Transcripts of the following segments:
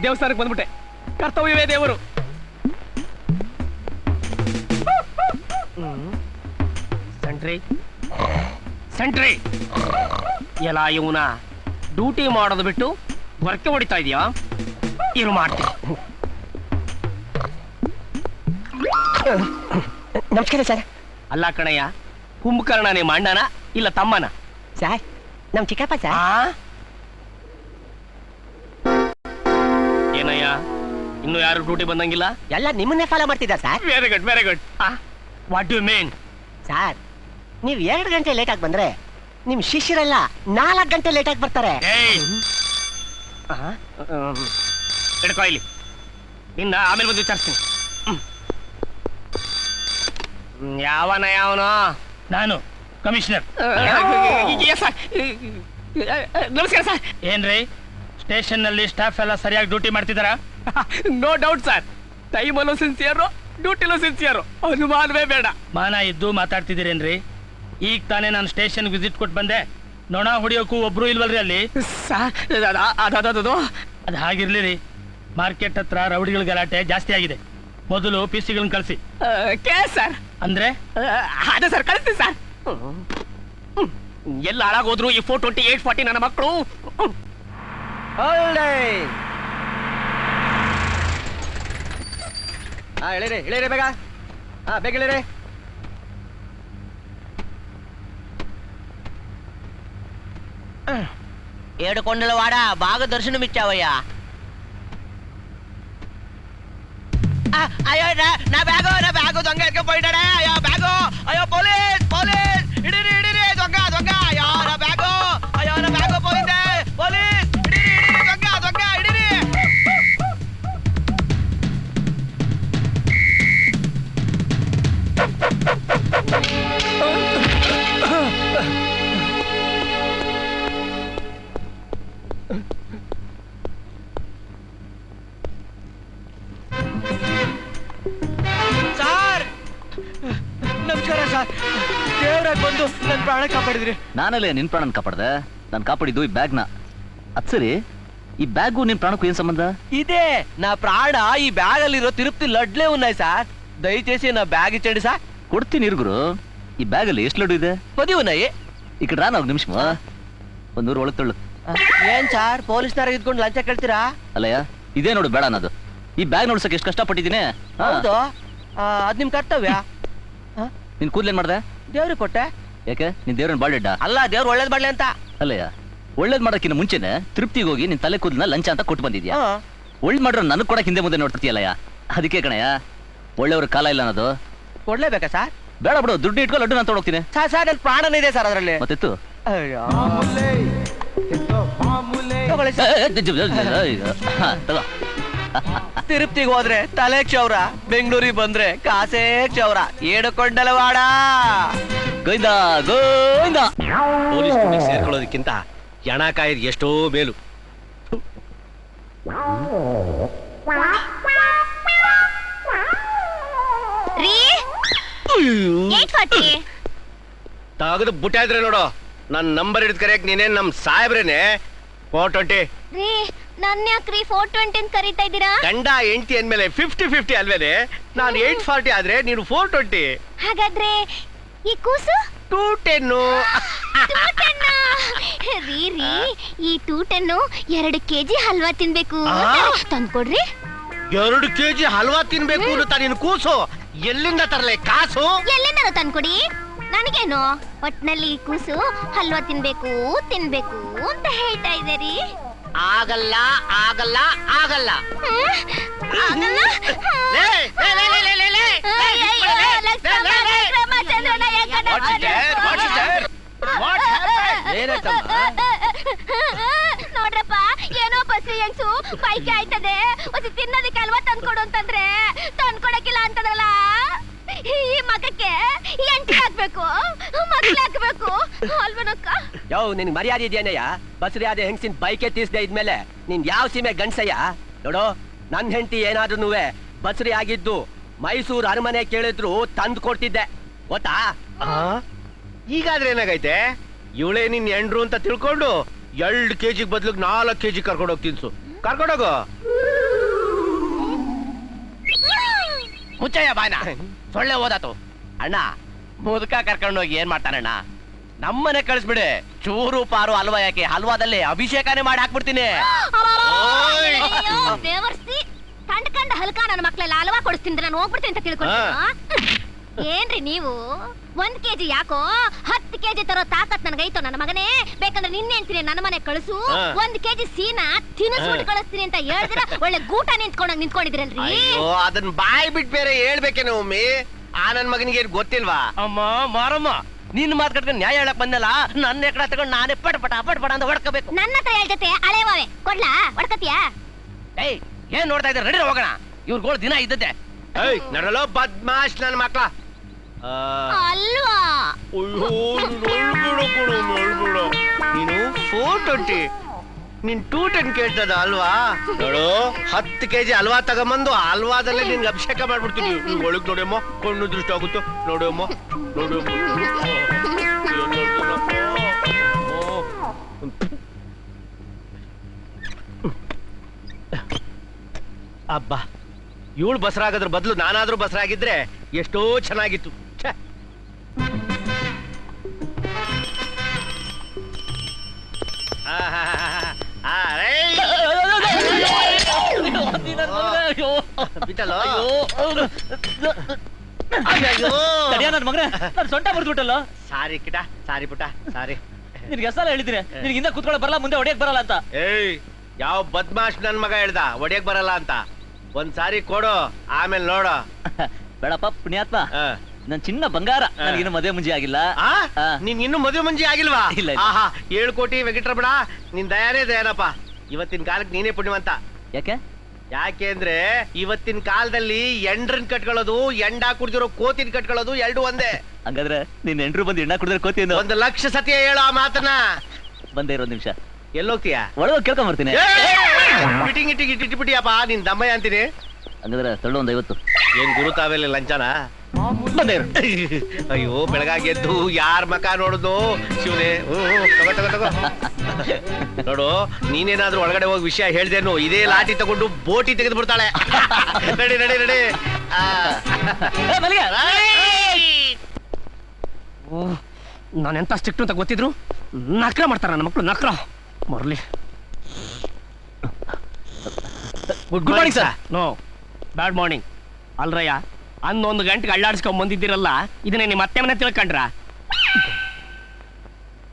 ದೇವಸ್ಥಾನಕ್ಕೆ ಬಂದ್ಬಿಟ್ಟೆ. ಕರ್ತವ್ಯವೇ ದೇವರು. ಸೆಂಟ್ರಿ ಸೆಂಟ್ರಿ ಎಲ್ಲ ಇವನ ಡ್ಯೂಟಿ ಮಾಡೋದು ಬಿಟ್ಟು ಹೊರಕ್ಕೆ ಹೊಡಿತಾ ಇದೀಯಾ? ಇರು ಮಾಡ್ತೀನಿ. ನಮಸ್ಕಾರ ಸರ್. ಅಲ್ಲ ಕಣಯ್ಯ, ಕುಂಭಕರ್ಣ ನಿಮ್ಮ ಅಣ್ಣನ ಇಲ್ಲ ತಮ್ಮನ? ಸರ್ ನಮ್ ಚಿಕ್ಕಪ್ಪ ಸರ್. ಏನಯ್ಯ ಇನ್ನು ಯಾರು ಡ್ಯೂಟಿ ಬಂದಂಗಿಲ್ಲ? ಎಲ್ಲ ನಿಮ್ಮನ್ನೇ ಫಾಲೋ ಮಾಡ್ತಿದ್ದ sir. Very good very good. What you mean? Sir ನೀವು 2 ಗಂಟೆ ಲೇಟ್ ಆಗಿ ಬಂದ್ರೆ ನಿಮ್ ಶಿಷ್ಯರೆಲ್ಲ 4 ಗಂಟೆ ಲೇಟ್ ಆಗಿ ಬರ್ತಾರೆ. ಹಿಡ್ಕೊ ಇಲ್ಲಿ, ನಿನ್ನ ಆಮೇಲೆ ಬಂದು ವಿಚಾರಿಸ್ತೀನಿ. ಯಾವನೋ? ನಾನು ಕಮಿಷನರ್. ನಮಸ್ಕಾರ ಸರ್. ಏನ್ರಿ ಸ್ಟೇಷನ್ ನಲ್ಲಿ ಸ್ಟಾಫ್ ಎಲ್ಲ ಸರಿಯಾಗಿ ಡ್ಯೂಟಿ ಮಾಡ್ತಿದಾರಾ? No doubt sir. ಟೈಮಲ್ಲೂ ಸಿನ್ಸಿಯರು, ಡ್ಯೂಟಿಲೂ ಸಿನ್ಸಿಯರು, ಅನುಮಾನವೇ ಬೇಡ. ಮಾನ ಇದ್ದು ಮಾತಾಡ್ತಿದ್ದೀರೇನ್ರಿ? ಈಗ ತಾನೇ ನಾನು ಸ್ಟೇಷನ್ ವಿಸಿಟ್ ಕೊಟ್ಟು ಬಂದೆ. ನೊಣ ಹೊಡಿಯೋಕ್ಕೂ ಒಬ್ರು ಇಲ್ವಲ್ರಿ ಅಲ್ಲಿ? ಅದು ಹಾಗಿರ್ಲಿರಿ. ಮಾರ್ಕೆಟ್ ಹತ್ರ ರೌಡಿಗಳ ಗಲಾಟೆ ಜಾಸ್ತಿ ಆಗಿದೆ. ಮೊದಲು ಪಿಸಿಗಳನ್ನ ಕಳಿಸಿ. ಸರ್ ಅಂದ್ರೆ ಅದೇ ಸರ್, ಕಳಿಸ್ತೀನಿ ಸರ್. ಎಲ್ಲ ಹಾಳಾಗೋದ್ರು ಈ 420 840 ನನ್ನ ಮಕ್ಕಳು. ಹೇಳಿರಿ ಬೇಗ. ಬೇಗ ಹೇಳಿರಿ. ఏడుకొండల వాడ బాగా దర్శనం ఇచ్చావయ్యా. అయ్యో నా బ్యాగు దొంగ ఎత్తుకుపోయినాడే. అయ్యో బ్యాగు, అయ్యో పోలీస్ పోలీస్, ఇడిరి ఇడిరి దొంగ దొంగ. అయ్యో నా బ్యాగు పోయిందే. పోలీస్ ఇడిరి ఇడిరి దొంగ దొంగ ఇడిరి. ನಮಸ್ಕಾರ ಸರ್. ದೇವರಾಗ ಬಂದು ನನ್ನ ಪ್ರಾಣ ಕಾಪಾಡಿದ್ರಿ. ನಾನಲ್ಲೇ ನಿನ್ ಪ್ರಾಣ ಕಾಪಾಡ್ದೆ. ನಾನು ಕಾಪಾಡಿದ್ದು ಈ ಬ್ಯಾಗ್ನ. ಅದ್ ಸರಿ, ಈ ಬ್ಯಾಗು ನಿನ್ ಪ್ರಾಣಕ್ಕೂ ಏನ್ ಸಂಬಂಧ? ఇదే నా ప్రాణ ఈ బ్యాగ్ అಲ್ಲಿರೋ తిరుపతి లడ్లే ఉన్నాయి సార్. దయచేసి నా బ్యాగ్ ఇచ్చండి సార్. ಕೊಡ್ತೀನಿ ಇರುಗುರು. ಈ ಬ್ಯಾಗ್ ಅಲ್ಲಿ ಎಷ್ಟು ಲಡ್ಡು ಇದೆ? 10 ఉన్నాయి. ಈ ಕಡೆ ರಾನ 1 ನಿಮಿಷ. ಒಂದ್ 100 ಒಳಗ್ ತೊಳ್ಳು. ಏನ್ ಸಾರ್ ಪೊಲೀಸ್ನವ್ರ ಇದ್ಕೊಂಡು ಲಂಚ ಕೇಳ್ತೀರಾ? ಅಲ್ಲಯ್ಯ, ಇದೇ ನೋಡು ಬೇಡ ಅನ್ನೋದು. ಈ ಬ್ಯಾಗ್ ನೋಡ್ಸಕ್ಕೆ ಎಷ್ಟು ಕಷ್ಟಪಟ್ಟಿದ್ದೀನಿ. ಹೌದು, ಅದ್ ನಿಮ್ ಕರ್ತವ್ಯ. ನಿನ್ ಕೂದ್ಲೇನ್ ಮಾಡ್ದೆ? ದೇವ್ರಿಗೆ ಕೊಟ್ಟೆ. ಯಾಕೆ ನಿನ್ ದೇವ್ರನ್ ಬಾಳ್ಡೆಡ್ಡ? ಅಲ್ಲ, ದೇವ್ರು ಒಳ್ಳೇದ್ ಮಾಡ್ಲಿ ಅಂತ. ಅಲ್ಲಯ್ಯ, ಒಳ್ಳೇದ್ ಮಾಡಕ್ಕಿನ್ನ ಮುಂಚೆನೆ ತೃಪ್ತಿಗೆ ಹೋಗಿ ನಿನ್ ತಲೆ ಕೂದಲನ್ನ ಲಂಚ ಅಂತ ಕೊಟ್ಟು ಬಂದಿದ್ಯಾ. ಒಳ್ಳೇದ್ ಮಾಡ್ರ ನನಗ್ ಕೊಡಕ್ ಹಿಂದೆ ಮುಂದೆ ನೋಡ್ತೀಯಲ್ಲಯ್ಯ. ಅದಕ್ಕೆ ಕಣಯ್ಯ, ಒಳ್ಳೆಯವ್ರ ಕಾಲ ಇಲ್ಲ ಅನ್ನೋದು. ಕೊಡ್ಲೇಬೇಕಾ ಸರ್? ಬೇಡ ಬಿಡು, ದುಡ್ಡು ಇಟ್ಕೊ, ಲಡ್ಡು ನಾನು ತೊಗೊಂಡೋಗ್ತೀನಿ. ಸರ್ ಸರ್ ನನ್ ಪ್ರಾಣನೇ ಇದೆ ಸರ್ ಅದ್ರಲ್ಲಿ. ಮತ್ತೆತ್ತು ತಗೋ. ತಿರುಪ್ತಿಗೆ ಹೋದ್ರೆ ತಲೆ ಕ್ಷೌರ, ಬೆಂಗಳೂರಿಗೆ ಬಂದ್ರೆ ಕಾಸೇ ಕ್ಷೌರ. ಏಡುಕೊಂಡಲವಾಡ ಗೋವಿಂದ ಗೋವಿಂದ. ಪೊಲೀಸ್ ಸೇರ್ಕೊಳ್ಳೋದಕ್ಕಿಂತ ಹೆಣ ಕಾಯ್ದು ಎಷ್ಟೋ ಮೇಲು. ತಗದು ಬುಟ್ಟ ಇದ್ರೆ ನೋಡು. ನನ್ ನಂಬರ್ ಹಿಡಿದು ಕರೆಯಕ್ ನೀನೇನ್ ನಮ್ ಸಾಹೇಬ್ರೇನೆ? 420 ರೀ. ನನ್ನ ಯಾಕ್ರಿ 420 ಅಂತ ಕರೀತಾ ಇದ್ದೀರಾ? ಗಂಡ ಹೆಂಡತಿ ಅಂದ್ಮೇಲೆ 50-50 ಅಲ್ವೇನೆ? ನಾನು 840 ಆದ್ರೆ ನೀನು 420. ಹಾಗಾದ್ರೆ ಈ ಕೂಸು 210. ರೀ ಈ 210 2 ಕೆಜಿ ಹಲ್ವಾ ತಿನ್ಬೇಕು. ತಂದ್ಕೊಡ್ರಿ. 2 ಕೆಜಿ ಹಲ್ವಾ ತಿನ್ಬೇಕು ಅಂತ ನಿನ್ ಕೂಸು ಎಲ್ಲಿಂದ ತರಲೆ ಕಾಸು? ಎಲ್ಲಿಂದ ತಂದ್ಕೊಡಿ. ನನಗೇನು, ಒಟ್ನಲ್ಲಿ ಕೂಸು ಹಲ್ವಾ ತಿನ್ಬೇಕು ತಿನ್ಬೇಕು ಅಂತ ಹೇಳ್ತಾ ಇದ್ದೀರಿ. ಆಗಲ್ಲ ಆಗಲ್ಲ ಆಗಲ್ಲ. ನೋಡ್ರಪ್ಪ, ಏನೋ ಬಸ್ರಿ ಹೆಂಗ್ಸು ಪೈಕಿ ಆಯ್ತದೆ, ಒಂದು ತಿನ್ನೋದಕ್ಕೆ ಅಲ್ವಾ ತಂದ್ಕೊಡು ಅಂತಂದ್ರೆ ತಂದ್ಕೊಡಕ್ಕಿಲ್ಲ ಅಂತದಲ್ಲ. ಈ ಮಗಕ್ಕೆ ಎಂಟಿ ಹಾಕ್ಬೇಕು, ಮಕ್ಳು ಹಾಕ್ಬೇಕು ಅಲ್ವನಕ್ಕ? ಯೋ, ನಿನ್ ಮರ್ಯಾದೆ ಇದೆಯೇನಯ್ಯ? ಬಸ್ರಿ ಆದ ಹೆಂಗ್ಸಿನ ಬೈಕೆ ತೀಸ್ದೆ ಇದ್ಮೇಲೆ ನೀನ್ ಯಾವ ಸೀಮೆ ಗಂಡ್ಸಯ್ಯ? ನೋಡು, ನನ್ ಹೆಂಡತಿ ಏನಾದ್ರೂ ಬಸ್ರಿ ಆಗಿದ್ದು ಮೈಸೂರು ಅರಮನೆ ಕೇಳಿದ್ರು ತಂದು ಕೊಡ್ತಿದ್ದೆ, ಗೊತ್ತಾ? ಈಗಾದ್ರೆ ಏನಾಗೈತೆ? ಇವಳೇ ನಿನ್ ಎಂಡ್ರು ಅಂತ ತಿಳ್ಕೊಂಡು 2 kg ಬದ್ಲು 4 kg ಕರ್ಕೊಂಡು ಹೋಗಿ ತಿನ್ಸು. ಕರ್ಕೊಂಡೋಗು. ಮುಚ್ಚಯ್ಯ ಬಾಯ್ನ, ಸೊಳ್ಳೆ ಓದಾತು. ಅಣ್ಣ ಮುದುಕ ಕರ್ಕೊಂಡೋಗಿ ಏನ್ ಮಾಡ್ತಾನಣ್ಣ? ನಮ್ಮನೆ ಕಳಿಸ್ಬಿಡೆ. ಚೂರು ಪಾರು ಹಲ್ವಾ ಯಾಕೆ, ಹಲ್ವಾದಲ್ಲಿ ಅಭಿಷೇಕನೇ ಮಾಡಿ ಹಾಕ್ಬಿಡ್ತೀನಿ. ಬೇವರ್ಸಿ ಕಂಡ ಹಲ್ಕ ನನ್ನ ಮಕ್ಳೆಲ್ಲ ಹಲ್ವಾ ಕೊಡಿಸ್ತೀನಿ, ನಾನು ಹೋಗ್ಬಿಡ್ತೀನಿ ಅಂತ ತಿಳ್ಕೊಂಡು ಏನ್ರಿ ನೀವು 1 kg ಯಾಕೋ 10 kg ತರೋ ತಾಕತ್ ನನಗೈತೋ ನನ್ನ ಮಗನೇ. ಬೇಕಂದ್ರೆ ನಿನ್ನೆ ಹೇಳ್ತೀನಿ ನನ್ನ ಮನೆ ಕಳಿಸು, 1 kg ಸೀನಾ ತಿನ್ನಿಸ್ಬಿಟ್ಟು ಕಳಿಸ್ತೀನಿ ಅಂತ ಹೇಳಿದ್ರೆ ಒಳ್ಳೆ ಗೂಟ ನಿಂತ್ಕೊಂಡಿದ್ರಲ್ರಿ. ಅಯ್ಯೋ ಅದನ್ನ ಬಾಯ್ ಬಿಟ್ಟು ಬೇರೆ ಹೇಳ್ಬೇಕೇನೋ ಒಮ್ಮೆ. ಆ ನನ್ ಮಗನಿಗೆ ಏನ್ ಗೊತ್ತಿಲ್ವಾ? ಅಮ್ಮ ಮಾರಮ್ಮ, ನಿನ್ ಮಾತ್ ಕಟ್ಕೊಂಡು ನ್ಯಾಯ ಹೇಳಕ್ ಬಂದಲ್ಲ, ನನ್ನ ಎಕಡ ತಗೊಂಡು ನಾನೇ ಪಟ ಅಂತ ಹೊಡ್ಕೋಬೇಕು. ನನ್ನ ಹತ್ರ ಹೇಳ್ ಜೊತೆ ಹಳೆವಾವೆ ಕೊಡ್ಲಾ, ಹೊಡ್ಕತಿಯಾ? ಏಯ್ ಏನ್ ನೋಡ್ತಾ ಇದ್ದಾರೆ, ರೆಡಿ ಹೋಗೋಣ. ಇವ್ರುಗಳು ದಿನ ಇದ್ದದ್ದೆ. ಏಯ್ ನಡಲೋ ಬದ್ಮಾಶ್ ನನ್ನ ಮಕ್ಳ. ಅಲ್ವಾ? ನೀನು 420 ನೀನ್ 210 ಕೇಳ್ತದ ಅಲ್ವಾ? ನೋಡು 10 kg ಹಲ್ವಾ ತಗೊಂಬಂದು ಹಲ್ವಾದಲ್ಲೇ ನಿನ್ಗೆ ಅಭಿಷೇಕ ಮಾಡ್ಬಿಡ್ತೀನಿ. ಒಳಗ್ ನೋಡಿಯಮ್ಮ, ಕಣ್ಣು ದೃಷ್ಟಿ ಆಗುತ್ತೋ. ನೋಡಿಯಮ್ಮ ಅಬ್ಬಾ, ಇವಳು ಬಸರಾಗೋದ್ರ ಬದಲು ನಾನಾದ್ರೂ ಬಸರಾಗಿದ್ರೆ ಎಷ್ಟೋ ಚೆನ್ನಾಗಿತ್ತು. ಸೊಂಟ ಬರ್ದ್ಬಿಟ್ಟಲ್ಲ. ಸಾರಿ ಕಿಟ, ಸಾರಿ ಪುಟ, ಸಾರಿ. ನಿನ್ಗೆ ಹೆಸರು ಹೇಳಿದ್ದೀನಿ, ನಿನ್ಗೆ ಹಿಂದೆ ಕೂತ್ಕೊಳ್ಳೋ ಬರಲ್ಲ, ಮುಂದೆ ಹೊಡೆಯಕ್ ಬರಲ್ಲ ಅಂತ. ಏಯ್ ಯಾವ ಬದ್ಮಾಶ್ ನನ್ ಮಗ ಹೇಳ್ದ ಹೊಡಿಯಕ್ ಬರಲ್ಲ ಅಂತ? ಒಂದ್ಸಾರಿ ಕೊಡು, ಆಮೇಲೆ ನೋಡು. ಬೇಡಪ್ಪ ಪುಣ್ಯಾತ್ಮ, ನನ್ ಚಿನ್ನ ಬಂಗಾರ, ನನಗಿನ್ನು ಮದುವೆ ಮುಂಜಿ ಆಗಿಲ್ಲ. ನೀನ್ ಇನ್ನು ಮದುವೆ ಮುಂಜಿ ಆಗಿಲ್ವಾ? ಇಲ್ಲ. ಆಹಾ 7 ಕೋಟಿ ವೆಂಕಟ್ರ ಬಿಡ, ನಿನ್ ದಯಾನೇ ದಯಾನಪ್ಪ. ಇವತ್ತಿನ ಕಾಲಕ್ಕೆ ನೀನೇ ಪುಣ್ಯವಂತ. ಯಾಕೆ ಅಂದ್ರೆ ಇವತ್ತಿನ ಕಾಲದಲ್ಲಿ ಎಂಡ್ರನ್ ಕಟ್ಕೊಳ್ಳೋದು, ಎಂಡ ಕುಡ್ದಿರೋ ಕೋತಿನ ಕಟ್ಕೊಳ್ಳೋದು ಎರಡು ಒಂದೇ. ಹಂಗಾದ್ರೆ ನಿನ್ ಎಂಟ್ರು ಬಂದು ಎಣ್ಣ ಕುಡಿದ್ರೆ ಕೋತಿ 1 ಲಕ್ಷ ಸತಿ ಹೇಳೋ ಆ ಮಾತನ್ನ. ಬಂದೇ ಇರೋ ನಿಮಿಷ ಎಲ್ಲೋಗ್ತೀಯ? ಒಳಗೆ ಕೇಳ್ಕೊಂಡ್ ಬರ್ತೀನಿ. ಫಿಟಿಂಗ್ ಇಟ್ಟಿಬಿಟ್ಟಿಯಪ್ಪ ನಿನ್ ದಮ್ಮಯ್ಯ ಅಂತೀನಿ. ಹಂಗಾದ್ರೆ ತಳ್ಳು 150. ಏನ್ ಗುರು ತಾವೆಲ್ಲ ಲಂಚನ? ಬಂದೇ ಅಯ್ಯೋ ಬೆಳಗಾಗಿ ಎದ್ದು ಯಾರ ಮಕ ನೋಡುದು ಶಿವನೇ. ತಗೋ ನೋಡು, ನೀನೇನಾದ್ರೂ ಒಳಗಡೆ ಹೋಗಿ ವಿಷಯ ಹೇಳ್ದೇನು ಇದೇ ಲಾಠಿ ತಗೊಂಡು ಬೋಟಿ ತೆಗೆದು ಬಿಡ್ತಾಳೆ. ನಡಿ ನಡಿ ನಡಿ. ನಾನೆಂತ ಸ್ಟ್ರಿಕ್ಟ್ ಅಂತ ಗೊತ್ತಿದ್ರು ನಕ್ರ ಮಾಡ್ತಾರ ನನ್ನ ಮಕ್ಕಳು. ನಕ್ರ ಮರ್ಲಿ. Good morning sir. No bad morning. ಅಲ್ರಯ್ಯ, 1 ಗಂಟೆಗೆ ಅಳ್ಳಾಡ್ಸ್ಕೊಂಡ್ ಬಂದಿದ್ದೀರಲ್ಲ, ಇದನ್ನೇ ನಿಮ್ಮ ಅತ್ತೆ ಮನೆ ತಿಳ್ಕೊಂಡ್ರ?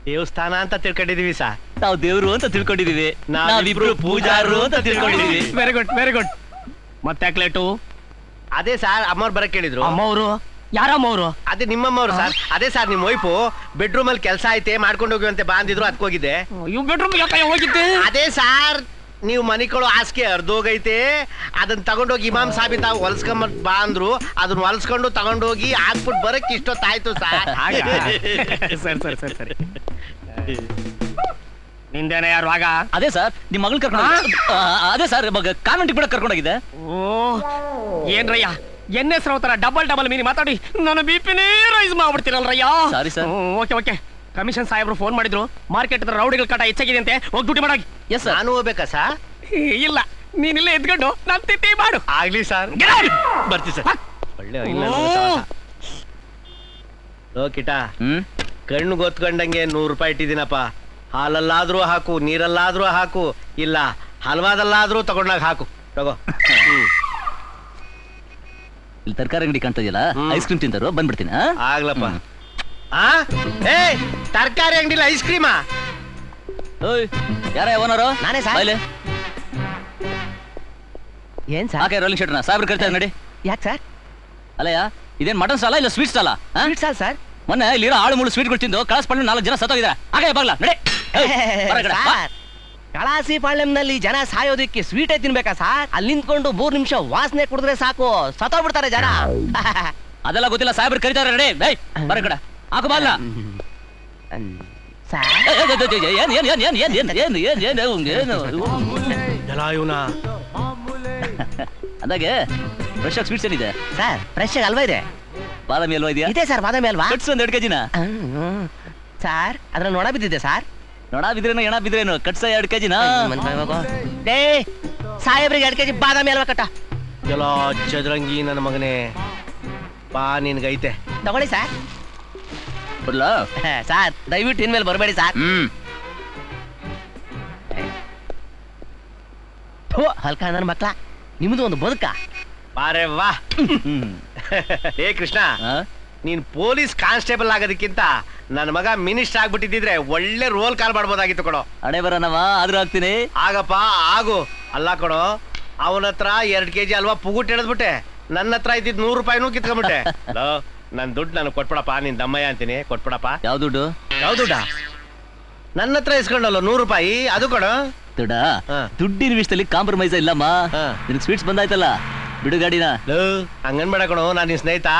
ದೇವಸ್ಥಾನ ಅಂತ ತಿಳ್ಕೊಂಡಿದೀವಿ ಸಾ. ನಾವು ದೇವ್ರು ಅಂತ ತಿಳ್ಕೊಂಡಿದೀವಿ, ನಾವಿಬ್ರು ಪೂಜಾರು ಅಂತ ತಿಳ್ಕೊಂಡಿದೀವಿ. Very good very good. ಮತ್ತೆ ಲೇಟು? ಅದೇ ಸಾರ್ ಅಮ್ಮವ್ರು ಬರಕ್ ಕೇಳಿದ್ರು. ಅಮ್ಮವ್ರು? ಯಾರಮ್ಮವ್ರು? ಅದೇ ನಿಮ್ಮಮ್ಮವ್ರು ಸರ್. ಅದೇ ಸರ್ ನಿಮ್ ವೈಫು ಬೆಡ್ರೂಮ್ ಅಲ್ಲಿ ಕೆಲಸ ಐತೆ ಮಾಡ್ಕೊಂಡು ಹೋಗುವಂತೆ ಬಾಂದಿದ್ರು, ಅದಕ್ಕೋಗಿದ್ದೆ. ಇವ್ ಬೆಡ್ರೂಮ್ ಹೋಗಿದ್ದೆ? ಅದೇ ಸಾರ್, ನೀವು ಮನಿಕೊಳ್ಳೋ ಹಾಸಿಗೆ ಅರ್ಧೋಗೈತೆ, ಅದನ್ನ ತಗೊಂಡೋಗಿ ಇಮಾಮ್ ಸಾಬಿತ ಹೊಲ್ಸ್ಕೊಂಡ್ ಬಾ ಅಂದ್ರು. ಅದನ್ನ ಹೊಲ್ಸ್ಕೊಂಡು ತಗೊಂಡೋಗಿ ಹಾಕ್ಬಿಟ್ಟು ಬರಕ್ ಇಷ್ಟೊತ್ತಾಯ್ತು ಸಾರ್. ಸರಿ ಸರಿ ಸರಿ. ನಿಂದೇನ ಯಾರು ಆಗ? ಅದೇ ಸರ್, ನಿಮ್ ಮಗಳ್ ಕರ್ಕೊಂಡು. ಅದೇ ಸರ್, ಕಾನ್ವೆಂಟ್ ಕೂಡ ಕರ್ಕೊಂಡೋಗಿದ್ದೆ. ಓ ಏನ್ರಯ್ಯ, ಎಣ್ಣೆ ಸ್ರವತರ ಡಬಲ್ ಮೀನಿ ಮಾತಾಡಿ ನನ್ನ ಬಿಪಿನೇ ರೈಸ್ ಮಾಡ್ಬಿಡ್ತೀರಲ್ರಯ್ಯ. Sorry sir. Okay okay. Commission ಸಾಹೇಬ್ರು ಫೋನ್ ಮಾಡಿದ್ರು, ಮಾರ್ಕೆಟ್ ರೌಡಿಗಳ ಕಾಟ ಹೆಚ್ಚಾಗಿದೆ ಅಂತೆ, ಹೋಗಿ ಡ್ಯೂಟಿ ಮಾಡಾಗಿ. Yes sir. ನಾನು ಹೋಗ್ಬೇಕಾ ಸರ್? ಇಲ್ಲ, ನೀನಿಲ್ಲೇ ಎದ್ಕೊಂಡು ನಾನು ತಿತ್ತಿ ಮಾಡು. ಆಗ್ಲಿ ಸರ್, ಬರ್ತೀವಿ ಸರ್. ಒಳ್ಳೆ ಕಿಟ, ಕಣ್ಣು ಗೊತ್ಕೊಂಡಂಗೆ 100 ರೂಪಾಯಿ ಇಟ್ಟಿದ್ದೀನಪ್ಪ. ಹಾಲಲ್ಲಾದ್ರೂ ಹಾಕು, ನೀರಲ್ಲಾದ್ರೂ ಹಾಕು, ಇಲ್ಲ ಹಲ್ವಾದಲ್ಲಾದ್ರೂ ತಗೊಂಡಾಗ ಹಾಕು. ತಗೋ. ಇಲ್ಲಿ ತರಕಾರಿ ಅಂಗಡಿ ಕಾಣ್ತಾ ಇದೆಯಲ್ಲ, ಐಸ್ ಕ್ರೀಮ್ ತಿಂತಾರೋ, ಬಂದ್ಬಿಡ್ತೀನಿ. ಆಗ್ಲಪ್ಪ. ಏ ತರಕಾರಿ ಅಂಗಡಿಲಿ ಐಸ್ ಕ್ರೀಮಾ? ಯಾರ ಓನರು? ನಾನೇ ಸರ್. ಏನ್ ಸರ್? ಹಾಗೆ ರೋಲಿಂಗ್ ಶರ್ಟ್ನ ಸಾಬ್ರು ಕರಿತಾ ನೋಡಿ. ಯಾಕೆ ಸರ್? ಅಲ್ಲಯ್ಯ, ಇದೇನ್ ಮಟನ್ ಸಾಲ ಇಲ್ಲ ಸ್ವೀಟ್ ಸಾಲ? ಸಾಲ್ ಸರ್. ಮೊನ್ನೆ ಇಲ್ಲಿರೋ ಆಳು ಮುಳು ಸ್ವೀಟ್ಗಳು ತಿಂದು ಕಳಸ್ಪಳ್ಳಿ 4 ಜನ ಸತ್ತೋಗಿದ್ದಾರೆ. ಹಾಗೆ ಬಾಗ್ಲ ನಡೆ. ಕಳಾಸಿ ಪಾಳ್ಯಂನಲ್ಲಿ ಜನ ಸಾಯೋದಿಕ್ಕೆ ಸ್ವೀಟೇ ತಿನ್ಬೇಕಾ ಸಾರ್? ಅಲ್ಲಿ ನಿಂತ್ಕೊಂಡು 3 ನಿಮಿಷ ವಾಸನೆ ಕುಡಿದ್ರೆ ಸಾಕು, ಸತ್ತೋಗ್ಬಿಡ್ತಾರೆ ಜನ. ಅದೆಲ್ಲ ಗೊತ್ತಿಲ್ಲ, ಸಾಬ್ರು ಕರಿತಾರೆ. ನಡೆ ಬರ ಕಡೆ ಹಾಕು ಬಾಗ್ಲ. ಅಂದಾಗೆ ಫ್ರೆಶ್ ಆಗಿ ಸ್ವೀಟ್ಸ್ ಏನಿದೆ ಸರ್? ಫ್ರೆಶ್ ಆಗಿ ಅಲ್ವಾ ಇದೆ? ಬಾದಾಮಿ ಅಲ್ವಾ ಇದೆಯಾ? ಇದೆ ಸರ್, ಬಾದಾಮಿ ಅಲ್ವಾ. ಕಟ್ಸು 1 2 kg. ಸರ್ ಅದ್ರ ನೋಡ ಬಿದ್ದಿದೆ ಸರ್. ನೊಣ ಬಿದ್ರೇನು ಎಣ ಬಿದ್ರೇನು ಕಟ್ಸ 2 kg ಡೇ ಸಾಹೇಬ್ರಿಗೆ 2 kg ಬಾದಾಮಿ ಅಲ್ವಾ ಕಟ್ಟ ಎಲ್ಲ ಚದುರಂಗಿ ನನ್ನ ಮಗನೇ ಬಾ ನಿನ್ಗೈತೆ ತಗೊಳ್ಳಿ ಸರ್. ಬರ್ಲಾ ಸರ್ ದಯವಿಟ್ಟು ಇನ್ಮೇಲೆ ಬರಬೇಡಿ ಸರ್. ಹಲ್ಕ ನನ್ನ ಮಕ್ಳ ನಿಮ್ದು ಒಂದು ಬದುಕ. ಬಾರೆ ವಾ ಏ ಕೃಷ್ಣ, ನೀನ್ ಪೊಲೀಸ್ ಕಾನ್ಸ್ಟೇಬಲ್ ಆಗೋದಕ್ಕಿಂತ ನನ್ನ ಮಗ ಮಿನಿಸ್ಟರ್ ಆಗ್ಬಿಟ್ಟಿದ್ರೆ ಒಳ್ಳೆ ರೋಲ್ ಕಾಲ್ ಮಾಡ್ಬೋದಾಗಿತ್ತು ಕೊಡೋ. ಹಣೆ ಬರೋಣವ ಆದ್ರೂ ಆಗ್ತೀನಿ. ಆಗಪ್ಪ ಆಗು. ಅಲ್ಲ ಕೊಡೋ, ಅವನ ಹತ್ರ 2 kg ಅಲ್ವಾ ಪುಗುಟ್ ಹಿಡಿದ್ಬಿಟ್ಟೆ, ನನ್ನ ಹತ್ರ ಇದ್ದಿದ್ 100 ರೂಪಾಯಿನೂ ಕಿತ್ಕೊಂಡ್ಬಿಟ್ಟೆ. ನನ್ ದುಡ್ಡು ನನಗೆ ಕೊಟ್ಬಿಡಪ್ಪ, ನಿನ್ ದಮ್ಮಯ್ಯ ಅಂತೀನಿ, ಕೊಟ್ಬಿಡಪ್ಪ. ಯಾವ ದುಡ್ಡು? ಯಾವ ದುಡ್ಡ? ನನ್ನ ಹತ್ರ ಇಸ್ಕೊಂಡಲ್ಲ 100 ರೂಪಾಯಿ, ಅದು ಕೊಡು. ದುಡ್ಡ ದುಡ್ಡಿನ ವಿಷಯದಲ್ಲಿ ಕಾಂಪ್ರಮೈಸ್ ಇಲ್ಲಮ್ಮ. ನಿನಗೆ ಸ್ವೀಟ್ಸ್ ಬಂದಾಯ್ತಲ್ಲ, ಬಿಡು ಗಾಡಿನ. ಹಂಗನ್ಬೇಡ ಕಣೋ, ನಾನು ನಿನ್ ಸ್ನೇಹಿತ,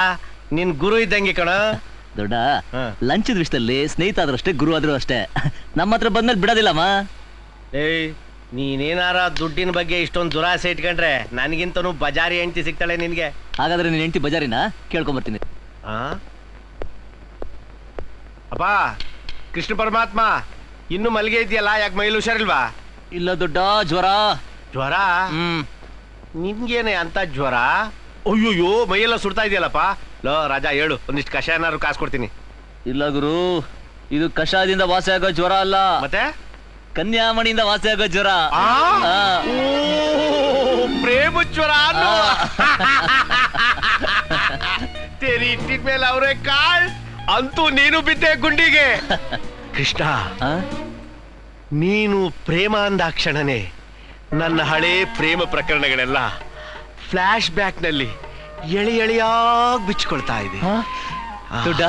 ನಿನ್ ಗುರು ಇದ್ದಂಗೆ ಕಣ. ದೊಡ್ಡ ಲಂಚದ ವಿಷಯದಲ್ಲಿ ಸ್ನೇಹಿತ ಆದ್ರೂ ಅಷ್ಟೇ, ಗುರು ಆದ್ರೂ ಅಷ್ಟೇ. ನಮ್ಮ ಹತ್ರ ಬಂದ್ಮೇಲೆ ಬಿಡೋದಿಲ್ಲಮ್ಮ. ಏಯ್, ನೀನೇನಾರ ದುಡ್ಡಿನ ಬಗ್ಗೆ ಇಷ್ಟೊಂದು ದುರಾಸೆ ಇಟ್ಕೊಂಡ್ರೆ ನನಗಿಂತನೂ ಬಜಾರಿ ಹೆಂಡತಿ ಸಿಗ್ತಾಳೆ ನಿನ್ಗೆ. ಹಾಗಾದ್ರೆ ನೀನ್ ಹೆಂಡತಿ ಬಜಾರಿನ ಕೇಳ್ಕೊಂಬರ್ತೀನಿ. ಅಪ್ಪ ಕೃಷ್ಣ ಪರಮಾತ್ಮ, ಇನ್ನು ಮಲ್ಗೆ ಇದೆಯಲ್ಲ, ಯಾಕೆ ಮೈಲು ಹುಷಾರಿಲ್ವಾ? ಇಲ್ಲ ದೊಡ್ಡ, ಜ್ವರ. ಜ್ವರ? ನಿನ್ಗೇನೆ ಅಂತ ಜ್ವರ? ಅಯ್ಯೋಯ್ಯೋ, ಮೈಯೆಲ್ಲ ಸುಡ್ತಾ ಇದೆಯಲ್ಲಪ್ಪ. ಲೋ ರಾಜಾ, ಹೇಳು, ಒಂದಿಷ್ಟು ಕಷಾಯ ಏನಾದ್ರು ಕಾಸು ಕೊಡ್ತೀನಿ. ಇಲ್ಲ ಗುರು, ಇದು ಕಷಾಯದಿಂದ ವಾಸಿ ಆಗೋ ಜ್ವರ ಅಲ್ಲ, ಮತ್ತೆ ಕನ್ಯಾಮಣಿಯಿಂದ ವಾಸಿ ಆಗೋ ಜ್ವರ. ಪ್ರೇಮ ಜ್ವರ. ತೇರಿ ಇಟ್ಟಿದ ಮೇಲೆ ಅವರೇ ಕಾಳ್, ಅಂತೂ ನೀನು ಬಿದ್ದೆ ಗುಂಡಿಗೆ. ಕೃಷ್ಣ, ನೀನು ಪ್ರೇಮ ಅಂದಾಕ್ಷಣನೇ ನನ್ನ ಹಳೇ ಪ್ರೇಮ ಪ್ರಕರಣಗಳೆಲ್ಲ ಫ್ಲಾಶ್ ಬ್ಯಾಕ್ ನಲ್ಲಿ ಎಳೆಯಾಗಿ ಬಿಚ್ಕೊಳ್ತಾ ಇದೆ. ದೊಡ್ಡ,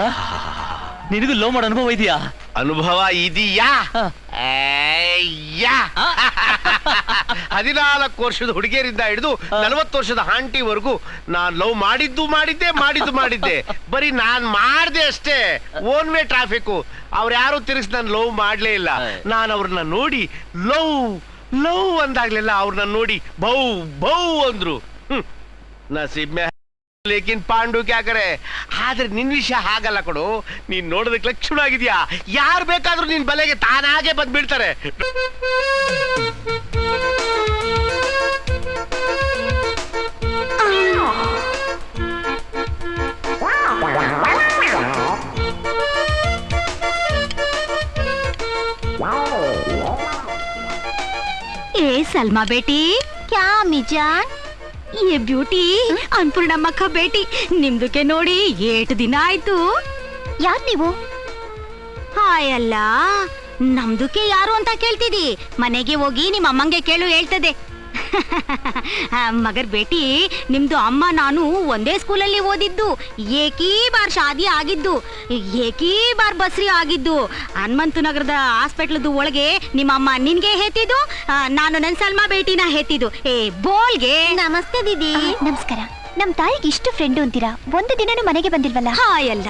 ನಿನಗೂ ಲವ್ ಮಾಡೋ ಅನುಭವ ಇದೆಯಾ? ಅನುಭವ ಇದೆಯಾ? 14 ವರ್ಷದ ಹುಡುಗಿಯರಿಂದ ಹಿಡಿದು 40 ವರ್ಷದ ಆಂಟಿವರೆಗೂ ನಾನ್ ಲವ್ ಮಾಡಿದ್ದೆ. ಬರೀ ನಾನ್ ಮಾಡ್ದೆ ಅಷ್ಟೇ. Own way traffic. ಅವ್ರು ಯಾರು ತಿರುಗಿಸಿ ನಾನು ಲವ್ ಮಾಡ್ಲೇ ಇಲ್ಲ. ನಾನು ಅವ್ರನ್ನ ನೋಡಿ ಲವ್ ಅಂದಾಗ್ಲೆಲ್ಲ ಅವ್ರನ್ನ ನೋಡಿ ಬೌ ಅಂದ್ರು. ನಸೀಬ್ ಮೇ ಲೇಕಿನ್ ಪಾಂಡು ಕ್ಯಾಕರೆ. ಆದ್ರೆ ನಿನ್ ವಿಷಯ ಹಾಗಲ್ಲ ಕೊಡು. ನೀನ್ ನೋಡೋದಕ್ಕೆ ಲಕ್ಷಣ ಆಗಿದ್ಯಾ, ಯಾರು ಬೇಕಾದ್ರೂ ನಿನ್ ಬಲೆಗೆ ತಾನಾಗೆ ಬಂದ್ಬಿಡ್ತಾರೆ. ए सलमा बेटी, क्या अम्मी जान? ये ब्यूटी ಅನ್ನಪೂರ್ಣಮ್ಮ ಬೇಟಿ, ನಿಮ್ದಕ್ಕೆ ನೋಡಿ 8 ದಿನ ಆಯ್ತು. ಯಾರು ನೀವು? ಹಾಯ್ ಅಲ್ಲ, ನಮ್ದಕ್ಕೆ ಯಾರು ಅಂತ ಕೇಳ್ತಿದಿ? ಮನೆಗೆ ಹೋಗಿ ನಿಮ್ಮ ಅಮ್ಮಂಗೆ ಕೇಳು, ಹೇಳ್ತದೆ. ಮಗರ್ ಬೇಟಿ, ನಿಮ್ದು ಅಮ್ಮ ನಾನು ಒಂದೇ ಸ್ಕೂಲಲ್ಲಿ ಓದಿದ್ದು, ಏಕೀ ಬಾರ್ ಶಾದಿ ಆಗಿದ್ದು, ಏಕೀ ಬಾರ್ ಬಸ್ರಿ ಆಗಿದ್ದು. ಹನುಮಂತ ನಗರದ ಹಾಸ್ಪಿಟ್ಲದ ಒಳಗೆ ನಿಮ್ಮ ಅಮ್ಮ ನಿನ್ಗೆ ಹೇತಿದ್ದು, ನಾನು ನನ್ ಸಲ್ಮಾ ಬೇಟಿನ ಹೇತಿದ್ದು. ಏ ಬೋಲ್ಗೆ. ನಮಸ್ತೆ ದೀದಿ. ನಮಸ್ಕಾರ. ನಮ್ ತಾಯಿಗೆ ಇಷ್ಟು ಫ್ರೆಂಡು ಅಂತೀರಾ, ಒಂದು ದಿನನೂ ಮನೆಗೆ ಬಂದಿಲ್ವಲ್ಲ? ಹಾಯಲ್ಲ,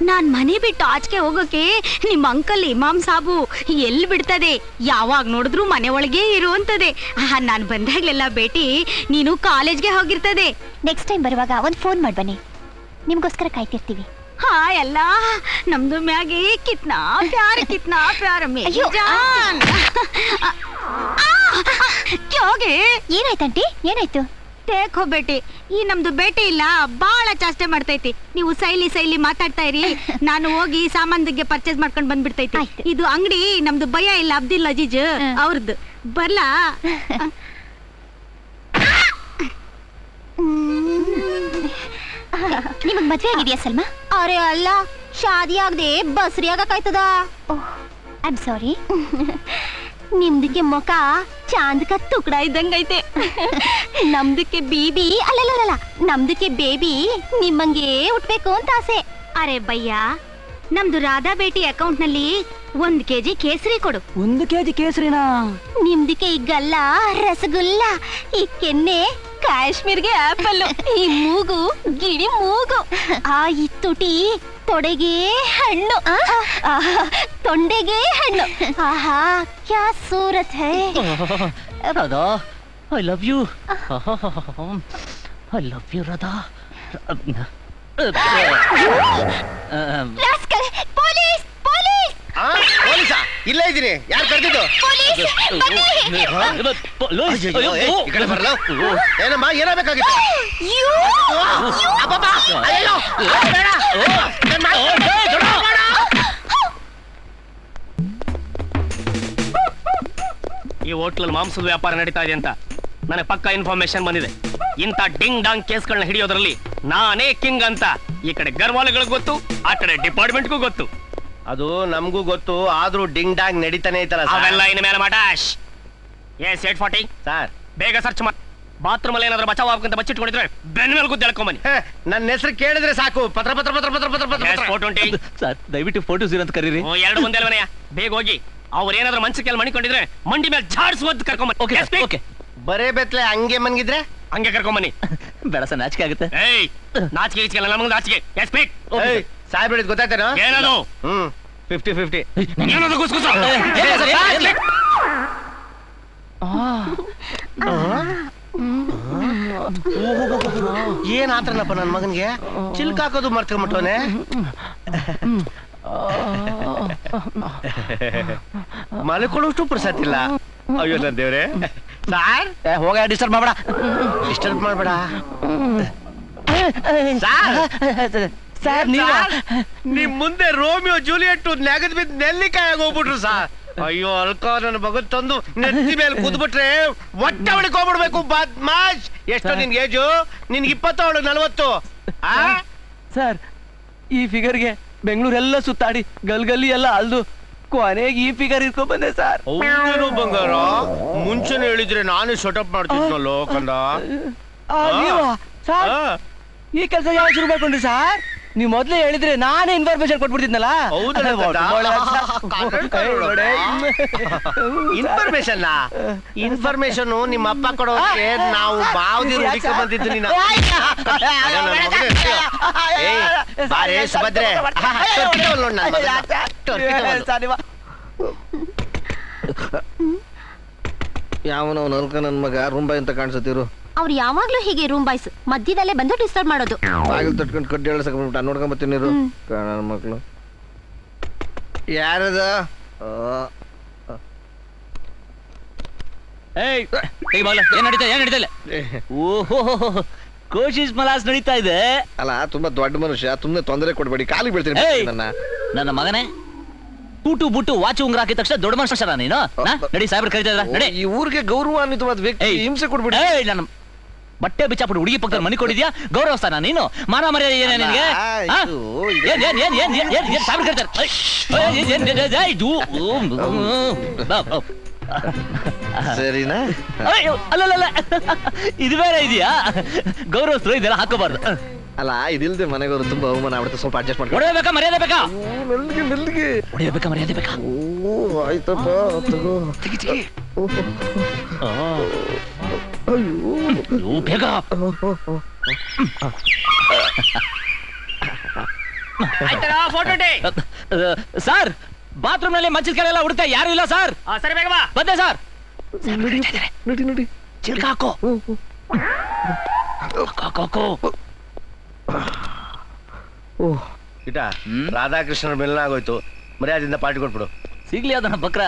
ನಾನ್ ಮನೆ ಬಿಟ್ಟು ಆಚೆಗೆ ಹೋಗೋಕೆ ನಿಮ್ ಅಂಕಲ್ ಇಮಾಮ್ ಸಾಬು ಎಲ್ಲಿ ಬಿಡ್ತದೆ? ಯಾವಾಗ ನೋಡಿದ್ರು ಮನೆ ಒಳಗೆ ಇರುವಂತದೆ. ನಾನ್ ಬಂದಾಗ್ಲೆಲ್ಲ ಬೇಟಿ ನೀನು ಕಾಲೇಜ್ಗೆ ಹೋಗಿರ್ತದೆ. ನೆಕ್ಸ್ಟ್ ಟೈಮ್ ಬರುವಾಗ ಒಂದ್ ಫೋನ್ ಮಾಡ್ಬನ್ನಿ, ನಿಮ್ಗೋಸ್ಕರ ಕಾಯ್ತಿರ್ತೀವಿ. ಹಾಯಲ್ಲ, ನಮ್ದು ಮ್ಯಾಗೆ ಕಿತ್ನಾ ಪ್ಯಾರ ಮೇ ಜಾನ್. ಏನಾಯ್ತಂಟಿ? ಏನಾಯ್ತು? ತೇಕೋ ಬೇಟಿ, ಈ ನಮ್ದು ಬೇಟೆ ಇಲ್ಲ, ಬಾಳ ಚಾಷ್ಟೆ ಮಾಡ್ತೈತಿ. ನೀವು ಸೈಲಿ ಮಾತಾಡ್ತಾ ಇರಿ, ನಾನು ಹೋಗಿ ಸಾಮಾನ್ಗೆ ಪರ್ಚೇಸ್ ಮಾಡ್ಕೊಂಡ್ ಬಂದ್ಬಿಡ್ತೈತಿ. ಇದು ಅಂಗಡಿ ನಮ್ದು ಭಯ ಇಲ್ಲ, ಅಬ್ದುಲ್ ಅಜೀಜ್ ಅವ್ರದ್ದು. ಬರ್ಲಾ? ನಿಮಗ್ ಮದ್ವೆ ಆಗಿದ್ಯಾ ಸಲ್ಮಾ? ಅರೆ ಅಲ್ಲ, ಶಾದಿ ಆಗದೆ ಬಸ್ರಿ ಆಗಕ್ಕಾಯ್ತದ. I am sorry. ನಿಮ್ದಕ್ಕೆ ಮುಖ ಚಾಂದಕ ತುಕಡ ಇದ್ದಂಗೈತೆ. ನಮ್ದಕ್ಕೆ ಬೇಬಿ ಅಲ್ಲಲ್ಲ, ನಮ್ದಕ್ಕೆ ಬೇಬಿ ನಿಮ್ಮಂಗೆ ಹುಟ್ಬೇಕು ಅಂತ ಆಸೆ. ಅರೆ ಭಯ್ಯ, ನಮ್ದು ರಾಧಾ ಬೇಟಿ ಅಕೌಂಟ್ ನಲ್ಲಿ 1 kg ಕೇಸರಿ ಕೊಡು. 1 kg ಕೇಸರಿನಾ? ನಿಮ್ದಕ್ಕೆ ಈ ಗಲ್ಲ ರಸಗುಲ್ಲ, ಈ ಕೆನ್ನೆ ಕಾಶ್ಮೀರ್ಗೆ ಆಪಲ್, ಈ ಮೂಗು ಗಿಳಿ ಮೂಗು, ಈ ತುಟಿ ತೊಡೆಗೆ ಹಣ್ಣು, ತೊಂಡೆಗೆ ಹಣ್ಣು. ಆಹಾ, ಕ್ಯಾ ಸೂರತ್ ಹೈ. Radha, I love you. I love you Radha. Police police. ಪೊಲೀಸಾ? ಇಲ್ಲೇ ಇದ್ದೀನಿ. ಯಾರು ಕರೆದಿದ್ದು? ಅಯ್ಯೋ, ಈ ಕಡೆ ಬರಲ್ಲ. ಏನಮ್ಮ ಏನಾಗಬೇಕಾಗಿತ್ತು? ಅಯ್ಯೋ ಬೇಡ. ನನ್ ಮಾತು ಬೇಡ. ಈ ಹೋಟ್ಲಲ್ಲಿ ಮಾಂಸದ ವ್ಯಾಪಾರ ನಡೀತಾ ಇದೆ ಅಂತ ನನಗೆ ಪಕ್ಕ ಇನ್ಫಾರ್ಮೇಶನ್ ಬಂದಿದೆ. ಇಂಥ ಡಿಂಗ್ ಡಾಂಗ್ ಕೇಸ್ಗಳನ್ನ ಹಿಡಿಯೋದ್ರಲ್ಲಿ ನಾನೇ ಕಿಂಗ್ ಅಂತ ಈ ಕಡೆ ಗರ್ವಾಲೆಗಳಿಗೆ ಗೊತ್ತು, ಆ ಕಡೆ ಡಿಪಾರ್ಟ್ಮೆಂಟ್ಗೂ ಗೊತ್ತು. ಅದು ನಮಗೂ ಗೊತ್ತು, ಆದ್ರೂ ಡಿಂಗ್ ಡಾಂಗ್ ನಡೀತಾನೆ ಐತಲ್ಲ ಅವೆಲ್ಲ ಇನ್ ಮೇಲೆ ಮಟಾಶ್. Yes 840 sir. ಬೇಗ ಸರ್ಚ್ ಮಾಡಿ. ಬಾತ್ರೂಮ್ ಅಲ್ಲಿ ಏನಾದ್ರೂ ಬಚಾವ್ ಆಗ್ಬೇಕಂತ ಬಚ್ಚಿಟ್ಕೊಂಡಿದ್ರೆ ಬೆನ್ನ ಮೇಲೆ ಗುದ್ದು ಎಳ್ಕೊಂಬನ್ನಿ. ನನ್ನ ಹೆಸರು ಕೇಳಿದ್ರೆ ಸಾಕು. ಪತ್ರ ಪತ್ರ ಪತ್ರ ಪತ್ರ ಪತ್ರ ಪತ್ರ 420. ಸರ್ ದಯವಿಟ್ಟು 420 ಅಂತ ಕರೀರಿ. 2 ಮುಂದೆ ಅಲ್ವನಯ್ಯ, ಬೇಗ ಹೋಗಿ. ಅವ್ರು ಏನಾದ್ರೂ ಮನ್ಸಕ್ಕೆ ಮಣಿಕೊಂಡಿದ್ರೆ ಮಂಡಿ ಮೇಲೆ ಜಾಡ್ಸುವದ್ದು ಕರ್ಕೊಂಬನ್ನಿ. ಓಕೆ ಬರೇ ಬೆತ್ಲೆ ಹಂಗೆ ಮನ್ಗಿದ್ರೆ ಹಂಗೆ ಕರ್ಕೊಂಬನ್ನಿ. ಬೇಡ ಸರ್, ನಾಚಿಕೆ ಆಗುತ್ತೆ. ಏಯ್ ನಾಚಿಕೆ ಗೀಚಿಕೆ ನಮಗೆ ನಾಚಿಕೆ. S speak. ಸಾಹೇಬ್ ಹೇಳಿದ್ ಗೊತ್ತಾಯ್ತೇನೋ? ಏನದು? 50-50. ಏನದು ಗುಸ್ಗುಸ? ಏನ್ ಆತ್ರನಪ್ಪ ನನ್ ಮಗನ್ಗೆ? ಚಿಲ್ಕ ಹಾಕೋದು ಮರ್ತ್ಕೊಂಡ್ಬಿಟ್ಟವನೆ. ಮಲ್ಕೊಳ್ಳೋಷ್ಟು ಪುರ್ಸತ್ತಿಲ್ಲ. ಅಯ್ಯೋ ನನ್ ದೇವ್ರೆ. ಸಾರ್ ಹೋಗ, ಡಿಸ್ಟರ್ಬ್ ಮಾಡಬೇಡ. ಡಿಸ್ಟರ್ಬ್ ಮಾಡ್ಬೇಡ ಸರ್. ನಿಮ್ ಮುಂದೆ ರೋಮಿಯೋ ಜೂಲಿಯಟ್ ನೆಗದ್ ಬಿದ್ದು ನೆಲ್ಲಿಕಾಯಾಗ ಹೋಗ್ಬಿಟ್ರು ಸಾರ್. ಅಯ್ಯೋ ಅಲ್ಕೋ ನನ್ನ ಮಗನ್ ತಂದು ನೆತ್ತಿ ಮೇಲೆ ಕೂದ್ಬಿಟ್ರೆ ಒಟ್ಟೆ ಹೊಡಿಕ್ ಹೋಗ್ಬಿಡ್ಬೇಕು. ಬದ್ಮಾಶ್. ಎಷ್ಟೋ ನಿನ್ಗೆ ಏಜು? ನಿನ್ಗೆ 27 40. ಸರ್, ಈ ಫಿಗರ್ಗೆ ಬೆಂಗಳೂರೆಲ್ಲ ಸುತ್ತಾಡಿ ಗಲ್ಗಲ್ಲಿ ಎಲ್ಲ ಅಲ್ದು ಕೊನೆಗೆ ಈ ಫಿಗರ್ ಇಟ್ಕೊಂಡ್ ಬಂದೆ ಸರ್. ಹೌದೇನು ಬಂಗಾರ? ಮುಂಚೆನೆ ಹೇಳಿದ್ರೆ ನಾನು ಶಟಪ್ ಮಾಡ್ತಿದ್ನಲ್ಲೋ ಕಂದ. ಸರ್, ಈ ಕೆಲಸ ಯಾವಾಗ ಶುರು ಮಾಡ್ಕೊಂಡ್ರಿ ಸರ್? ನೀವು ಮೊದ್ಲೇ ಹೇಳಿದ್ರೆ ನಾನೇ ಇನ್ಫಾರ್ಮೇಶನ್ ಕೊಟ್ಬಿಡ್ತಿದ್ನಲ್ಲ. ಇನ್ಫಾರ್ಮೇಶನ್ ನಿಮ್ಮ ಅಪ್ಪ ಕೊಡೋಕೆ ನಾವು ಬಾವ್ದಿ ಹುಡುಕ ಬಂದಿದ್ದು. ನೀನು ಬಾರೇ ಸುಭದ್ರೆ. ಯಾವನೋ ನಲ್ಕ ನನ್ ಮಗ ರೂಂಬಾಯಿ ಅಂತ ಕಾಣಿಸುತ್ತಿರು. ಅವ್ರು ಯಾವಾಗ್ಲೂ ಹೀಗೆ ರೂಮ್ ಬಾಯ್ಸ್ ಮಧ್ಯದಲ್ಲೇ ಬಂದು ಡಿಸ್ಟರ್ಬ್ ಮಾಡೋದು. ಬಾಗಿಲು ತಟ್ಕೊಂಡು ಕಡ್ಡಿ ಎಳ್ಸಕೊಂಡ್ಬಿಟ್ಟು ನೋಡ್ಕೊಂಡ್ ಬರ್ತೀನಿ ನೀರು ನನ್ನ ಮಕ್ಳು. ಯಾರದ? ಏನ್ ನಡೀತಾ ಇಲ್ಲ? ಓಹೋ, ಕೋಶಿಶ್ ಮಲಾಸ್ ನಡೀತಾ ಇದೆ. ಅಲ್ಲ, ತುಂಬಾ ದೊಡ್ಡ ಮನುಷ್ಯ, ತುಂಬಾ ತೊಂದರೆ ಕೊಡ್ಬೇಡಿ, ಕಾಲಿಗೆ ಬೀಳ್ತೀನಿ ನನ್ನ ಮಗನೇ. ಟೂಟು ಬುಟ್ಟು ವಾಚ್ ಉಂಗ್ರ ಹಾಕಿದ ತಕ್ಷಣ ದೊಡ್ಡ ಮನುಷ್ಯರ ನೀನು? ನಡಿ, ಸಾಹೇಬ್ರು ಕರೀತಾ ಇದ್ರ. ನಡಿ. ಈ ಊರಿಗೆ ಗೌರವಾನ್ವಿತವಾದ ವ್ಯಕ್ತಿ ಹಿಂಸೆ ಕೊಡ್ಬಿಡಿ. ನನ್ನ ಬಟ್ಟೆ ಬಿಚ್ಚಾಪಟ್ಟು ಹುಡುಗಿ ಪಕ್ಕದಲ್ಲಿ ಮನೆ ಕೊಟ್ಟಿದ್ಯಾ? ಗೌರವಸ್ಥಾನ ನೀನು? ಮಾನ ಮರ್ಯಾದೆ ಏನೇ ನಿನಗೆ? ಸಾಹೇಬ್ರು ಕರೀತಾರೆ. ಸರಿನಾ? ಅಲ್ಲಲ್ಲ, ಇದು ಬೇರೆ ಇದೆಯಾ? ಗೌರವಸ್ಥರು ಇದೆಲ್ಲ ಹಾಕೋಬಾರ್ದು. ಅಲ್ಲ, ಇದಿಲ್ದೆ ಮನೆಗವರು ತುಂಬಾ ಅವಮಾನ ಆಗ್ಬಿಡುತ್ತೆ. ಸ್ವಲ್ಪ ಅಡ್ಜಸ್ಟ್ ಮಾಡಿ. ಹೊಡೆಯಬೇಕಾ ಮರ್ಯಾದೆ ಬೇಕಾ? ಮೆಲ್ಲಿಗೆ ಹೊಡೆಯಬೇಕಾ ಮರ್ಯಾದೆ ಬೇಕಾ? ಆಯ್ತಪ್ಪ, ತಗೋ. ಅಯ್ಯೋ, ಬೇಗ. ಸರ್, ಬಾತ್ರೂಮ್ ನಲ್ಲಿ ಮಂಚದ ಕೆಳಗೆಲ್ಲ ಹುಡುಕ್ತಾ ಯಾರು ಇಲ್ಲ ಸರ್. ಸರಿ, ಬೇಗ ಬಾ. ಬಂದೆ ಸರ್. ನೋಡಿ ಚಿಲ್ಕ ಹಾಕೋ. ಇಟ ರಾಧಾಕೃಷ್ಣನ ಬೆಲ್ಲ ಆಗೋಯ್ತು. ಮರ್ಯಾದಿಂದ ಪಾರ್ಟಿ ಕೊಟ್ಬಿಡು. ಸಿಗ್ಲಿ ಅದನ್ನ ಬಕ್ರ.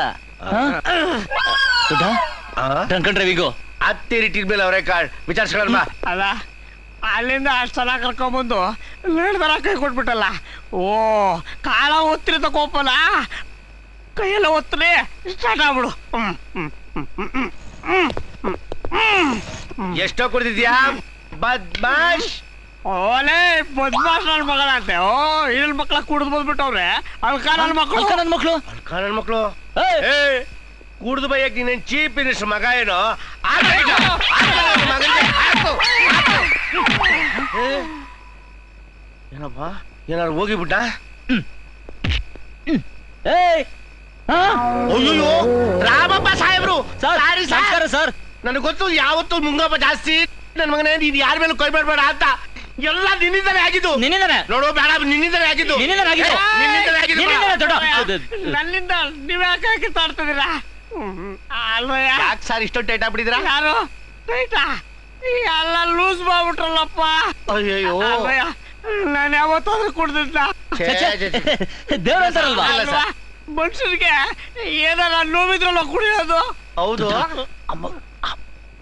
ಡ್ರವಿಗೋ ಹತ್ತಿರಿಟ್ಟಿದ ಮೇಲೆ ಅವರೇ ಕಾರ್ಡ್ ವಿಚಾರಿಸ್ಕೊಳ್ಳ. ಅಲ್ಲ, ಅಲ್ಲಿಂದ ಅಷ್ಟು ಸಲ ಕರ್ಕೊಂಬಂದು ತರ ಕೈ ಕೊಟ್ಬಿಟ್ಟಲ್ಲ. ಓ, ಕಾಲ ಒತ್ತಿರ ಕೋಪಲ್ಲ, ಕೈಯೆಲ್ಲ ಒತ್ತಲಿ ಸ್ಟಾರ್ಟ್ ಆಗ್ಬಿಡು. ಎಷ್ಟೋ ಕುಡಿದಿದ್ಯಾ ಬದ್ಮಾಶ್? ಓಲೇ ಬದ್ಮಾಶ್ ನನ್ನ ಮಗಳಂತೆ. ಓ, ಇಲ್ ಮಕ್ಳ ಕುಡಿದು ಬಂದ್ಬಿಟ್ಟವ್ರೆ. ಅಲ್ಕ ನನ್ನ ಮಕ್ಕಳು ನನ್ನ ಮಕ್ಕಳು ಕುಡ್ದು ಬೈಯಕ್ ನೀನೇನ್ ಚೀಫ್ ಮಿನಿಸ್ಟರ್ ಮಗ ಏನೋ? ಏನಪ್ಪ, ಏನಾರು ಹೋಗಿಬಿಟ್ಟ? ಅಯ್ಯೋ, ರಾಮಪ್ಪ ಸಾಹೇಬ್ರು. ಸರ್, ನನಗೆ ಗೊತ್ತು ಯಾವತ್ತು ಮುಂಗಪ್ಪ ಜಾಸ್ತಿ. ನನ್ನ ಮಗನೇ, ಇದು ಯಾರ ಮೇಲೂ ಕೈ ಮಾಡಬೇಡ ಅಂತ. ಎಲ್ಲ ನಿನ್ನಿಂದಲೇ ಆಗಿದ್ದು. ನೋಡು, ಬೇಡ, ನಿನ್ನಿಂದಲೇ ಆಗಿದ್ದು. ನನ್ನಿಂದ ನೀವ್ ಯಾಕೆ ಕಿತ್ತಾಡ್ತಿದ್ದೀರಾ? ಯಾಕೆ ಸರ್ ಇಷ್ಟೊಂದು ಟೈಟ್ ಆಗ್ಬಿಟ್ಟಿದ್ರ? ಯಾರು ಟೈಟಾ? ಎಲ್ಲ ಲೂಸ್ ಮಾಡ್ಬಿಟ್ರಲ್ಲಪ್ಪ. ಅಯ್ಯೋ, ನಾನು ಯಾವತ್ತಾದ್ರೂ ಕುಡ್ದಿದ್ದ? ದೇವ್ರ ಅಂತಾರಲ್ವಾ? ಮನುಷ್ಯರಿಗೆ ಏನಾರ ನೋವಿದ್ರಲ್ಲ ಕುಡಿಯೋದು. ಹೌದು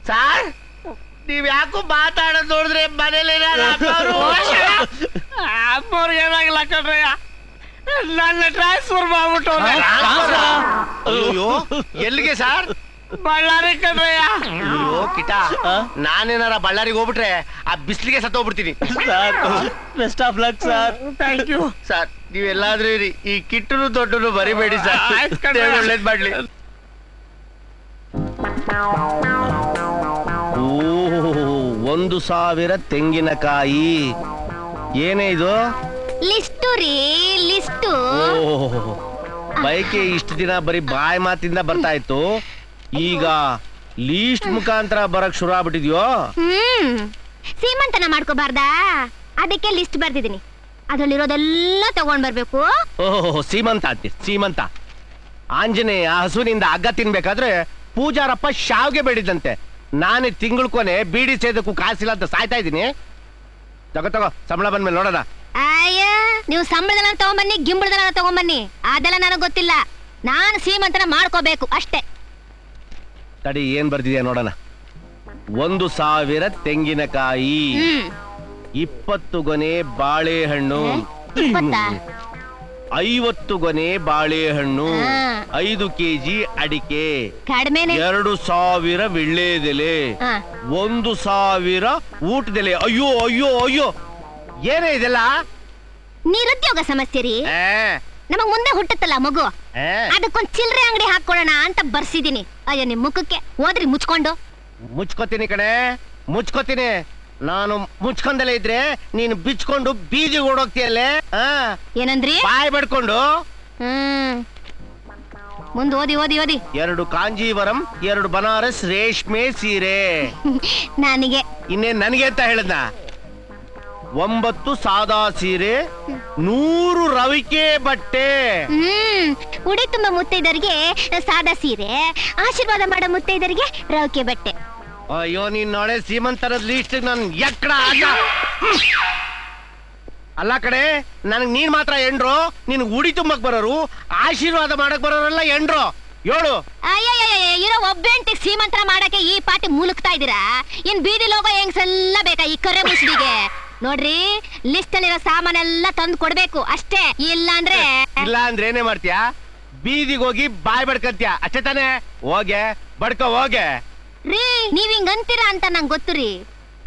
ಸಾರ್, ನೀವ್ ಯಾಕೋ ಮಾತಾಡೋದ್ ನೋಡಿದ್ರೆ ಮನೇಲಿ ಅಮ್ಮವ್ರಿಗೆ ಏನಾಗಿಲ್ಲ ಕಣ್ರಯ್ಯ, ನನ್ನ ಟ್ರಾನ್ಸ್ಫರ್ ಮಾಡ್ಬಿಟ್ಟು ಅಯ್ಯೋ ಎಲ್ಲಿಗೆ ಸಾರ್? ಬಳ್ಳಾರಿ ಕಣ್ರಯ್ಯ. ಅಯ್ಯೋ ಕಿಟ, ನಾನೇನಾರ ಬಳ್ಳಾರಿಗೆ ಹೋಗ್ಬಿಟ್ರೆ ಆ ಬಿಸ್ಲಿಗೆ ಸತ್ತೋಗ್ಬಿಡ್ತೀನಿ. Best of luck sir. Thank you sir ನೀವೆಲ್ಲಾದ್ರೂ ಇರಿ, ಈ ಕಿಟ್ಟನು ದೊಡ್ಡನು ಬರಿಬೇಡಿ ಸರ್. ಆಯ್ತ್ ಕಣ್ರೀ. ದೇವ್ರು ಒಳ್ಳೇದ್ ಮಾಡ್ಲಿ. ಓ 1,000 ತೆಂಗಿನಕಾಯಿ. ಏನೇ ಇದು? ಲಿಸ್ಟು ರೀ, ಲಿಸ್ಟು. ಓ ಬೈಕೆ ಇಷ್ಟು ದಿನ ಬರೀ ಬಾಯಿ ಮಾತಿಂದ ಬರ್ತಾ ಇತ್ತು, ಈಗ ಲೀಸ್ಟ್ ಮುಖಾಂತರ ಬರಕ್ ಶುರು ಆಗ್ಬಿಟ್ಟಿದ್ಯೋ? ಸೀಮಂತನ ಮಾಡ್ಕೋಬಾರ್ದಾ? ಅದಕ್ಕೆ ಲಿಸ್ಟ್ ಬರ್ದಿದ್ದೀನಿ. ಅದ್ರಲ್ಲಿರೋದೆಲ್ಲ ತಗೊಂಡ್ ಬರ್ಬೇಕು. ಓಹೋ ಸೀಮಂತ ಅಂತೀರಿ, ಸೀಮಂತ. ಆಂಜನೇಯ ಹಸುವಿನಿಂದ ಹಗ್ಗ ತಿನ್ಬೇಕಾದ್ರೆ ಪೂಜಾರಪ್ಪ ಶಾವ್ಗೆ ಬೇಡಿದಂತೆ. ನಾನೇ ತಿಂಗಳ ಕೊನೆ ಬೀಡಿ ಸೇದಕ್ಕೂ ಕಾಸಿಲ್ಲ ಅಂತ ಸಾಯ್ತಾ ಇದ್ದೀನಿ. ತಗೋ ಸಂಬಳ ಬಂದ್ಮೇಲೆ ನೋಡೋಣ. ಅಯ್ಯ, ನೀವು ಸಂಬಳದಲ್ಲ ತಗೊಂಬನ್ನಿ, ಗಿಂಬಳದಲ್ಲ ತಗೊಂಬನ್ನಿ, ಅದೆಲ್ಲ ನನಗ್ ಗೊತ್ತಿಲ್ಲ. ನಾನು ಸೀಮಂತನ ಮಾಡ್ಕೋಬೇಕು ಅಷ್ಟೇ. ತಡಿ ಏನ್ ಬರ್ದಿದ್ಯಾ ನೋಡೋಣ. 1,000 ತೆಂಗಿನಕಾಯಿ, 20 ಗೊನೆ ಬಾಳೆಹಣ್ಣು, 50 ಗೊನೆ ಬಾಳೆಹಣ್ಣು, 5 ಕೆಜಿ ಅಡಿಕೆ, ಕಡಿಮೆನೆ. 2,000 ವಿಳ್ಳೆದೆಲೆ, 1,000 ಊಟದೆಲೆ. ಅಯ್ಯೋ ಅಯ್ಯೋ ಅಯ್ಯೋ, ಏನೇ ಇದೆಲ್ಲ? ನಿರುದ್ಯೋಗ ಸಮಸ್ಯೆ ರೀ. ಏ, ನಮಗ್ ಮುಂದೆ ಹುಟ್ಟತ್ತಲ್ಲ ಮಗು, ಏ, ಅದಕ್ಕೊಂದ್ ಚಿಲ್ಲರೆ ಅಂಗಡಿ ಹಾಕೊಳ್ಳೋಣ ಅಂತ ಬರ್ಸಿದೀನಿ. ಅಯ್ಯೋ ನಿಮ್ ಮುಖಕ್ಕೆ ಹೋದ್ರಿ ಮುಚ್ಕೊಂಡು. ಮುಚ್ಕೋತೀನಿ ಕಣೆ, ಮುಚ್ಕೋತೀನಿ. ನಾನು ಮುಚ್ಕೊಂಡಲೇ ಇದ್ರೆ ನೀನು ಬಿಚ್ಕೊಂಡು ಬೀದಿ ಓಡೋಗ್ತೀಯಲ್ಲೇ. ಏನಂದ್ರಿ? ಬಾಯ್ ಬಡ್ಕೊಂಡು. ಮುಂದ್ ಓದಿ ಓದಿ ಓದಿ. 2 ಕಾಂಜೀವರಂ, 2 ಬನಾರಸ್ ರೇಷ್ಮೆ ಸೀರೆ. ನನಗೆ ಇನ್ನೇನ್ ನನಗೆ ಅಂತ ಹೇಳದ್ನ? 9 ಸಾದಾ ಸೀರೆ, 100 ರವಿಕೆ ಬಟ್ಟೆ. ಉಡಿ ತುಂಬ ಮುತ್ತೈದರಿಗೆ ಸಾದಾ ಸೀರೆ, ಆಶೀರ್ವಾದ ಮಾಡೋ ಮುತ್ತೈದರಿಗೆ ರವಿಕೆ ಬಟ್ಟೆ. ಅಯ್ಯೋ ನೀನ್ ನಾಳೆ ಸೀಮಂತರದ ಲೀಸ್ಟ್ ನನ್ ಎಕ್ಕಡ ಅಲ್ಲ ಕಡೆ. ನನಗ್ ನೀನ್ ಮಾತ್ರ ಎಂಡ್ರು, ನಿನ್ ಉಡಿ ತುಂಬಕ್ ಬರೋರು, ಆಶೀರ್ವಾದ ಮಾಡಕ್ ಬರೋರೆಲ್ಲ ಎಂಡ್ರು. ಹೇಳು. ಅಯ್ಯಯ್ಯ, ಇರೋ ಒಬ್ಬೆಂಟಿ ಸೀಮಂತರ ಮಾಡಕ್ಕೆ ಈ ಪಾಟಿ ಮುಲುಕ್ತಾ ಇದೀರಾ? ಇನ್ ಬೀದಿ ಲೋಗೋ ಹೆಂಗ್ಸೆಲ್ಲ ಬೇಕಾ ಈ ಕರೆ ಮುಸ್ಲಿಗೆ? ನೋಡ್ರಿ, ಲಿಸ್ಟ್ ಅಲ್ಲಿರೋ ಸಾಮಾನೆಲ್ಲ ತಂದು ಕೊಡ್ಬೇಕು ಅಷ್ಟೇ. ಇಲ್ಲ ಅಂದ್ರೆ ಏನೇ ಮಾಡ್ತೀಯಾ? ಬೀದಿಗೆ ಹೋಗಿ ಬಾಯ್ ಬಡ್ಕಂತ್ಯಾ ಅಷ್ಟೇ ತಾನೆ? ಹೋಗೆ ಬಡ್ಕೋ ಹೋಗೆ. ರೀ, ನೀವ್ ಹಿಂಗ್ ಅಂತೀರಾ ಅಂತ ನಂಗೆ ಗೊತ್ತು ರೀ.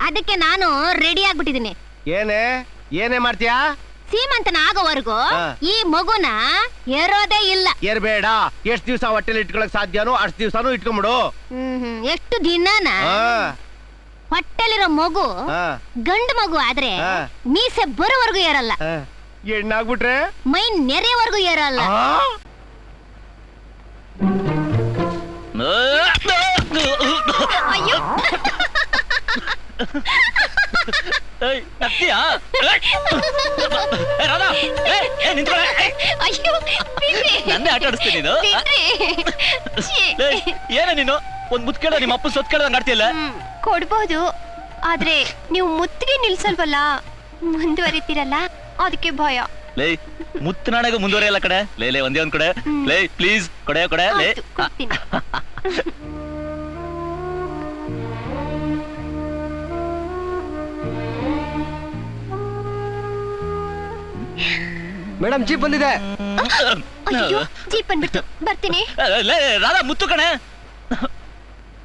ಅದಕ್ಕೆ ನಾನು ರೆಡಿ ಆಗ್ಬಿಟ್ಟಿದೀನಿ. ಏನೇ ಮಾಡ್ತೀಯಾ? ಸೀಮಂತನ ಆಗೋವರೆಗೂ ಹಾ. ಈ ಮಗುನ ಏರೋದೇ ಇಲ್ಲ. ಏರ್ಬೇಡ. ಎಷ್ಟ್ ದಿವ್ಸ ಹೊಟ್ಟೆಲಿ ಇಟ್ಕೊಳಕ್ ಸಾಧ್ಯನೋ ಅಷ್ಟ್ ದಿವ್ಸನೂ ಇಟ್ಕೊಂಬಿಡು. ಎಷ್ಟು ದಿನನ? ಹೊಟ್ಟೆಲಿರೋ ಮಗು ಗಂಡು ಮಗು ಆದ್ರೆ ಮೀಸೆ ಬರೋವರೆಗೂ ಏರಲ್ಲ, ಹೆಣ್ಣಾಗ್ಬಿಟ್ರೆ ಮೈ ನೆರೆಯವರೆಗೂ ಏರಲ್ಲ. ಅಯ್ಯೋ ಅಯ್ಯೋ, ನನ್ನೇ ಆಟ ಆಡಿಸ್ತೀನಿ ಇದು. ಏನ ನೀನು ಒಂದ್ ಮುತ್ ಕೇಳೋ ನಿಮ್ಮ ಅಪ್ಪ ಸೊತ್ ಕೇಳೋದಂಗ್ ಆಡ್ತಿಯಲ್ಲ? ಕೊಡ್ಬೋದು, ಆದ್ರೆ ನೀವು ಮುತ್ತಿಗೆ ನಿಲ್ಸಲ್ವಲ್ಲ, ಮುಂದುವರಿತೀರಲ್ಲ, ಅದಕ್ಕೆ ಭಯ. ಲೇ ಮುತ್ತು ನಾಡಗ ಮುಂದುವರಿಯಲ್ಲ ಕಡೆ. ಲೇ ಒಂದೇ ಒಂದ್ ಕಡೆ. ಲೇ ಪ್ಲೀಸ್ ಕೊಡೆ ಕೊಡೆ. ಲೇ ಕೊಡ್ತೀನಿ. ಮೇಡಮ್ ಜೀಪ್ ಬಂದಿದೆ. ಅಯ್ಯೋ, ಜೀಪ್ ಬಂದ್ಬಿಟ್ಟು ಬರ್ತೀನಿ. ಲೇ ರಾಧಾ, ಮುತ್ತು ಕಣೆ.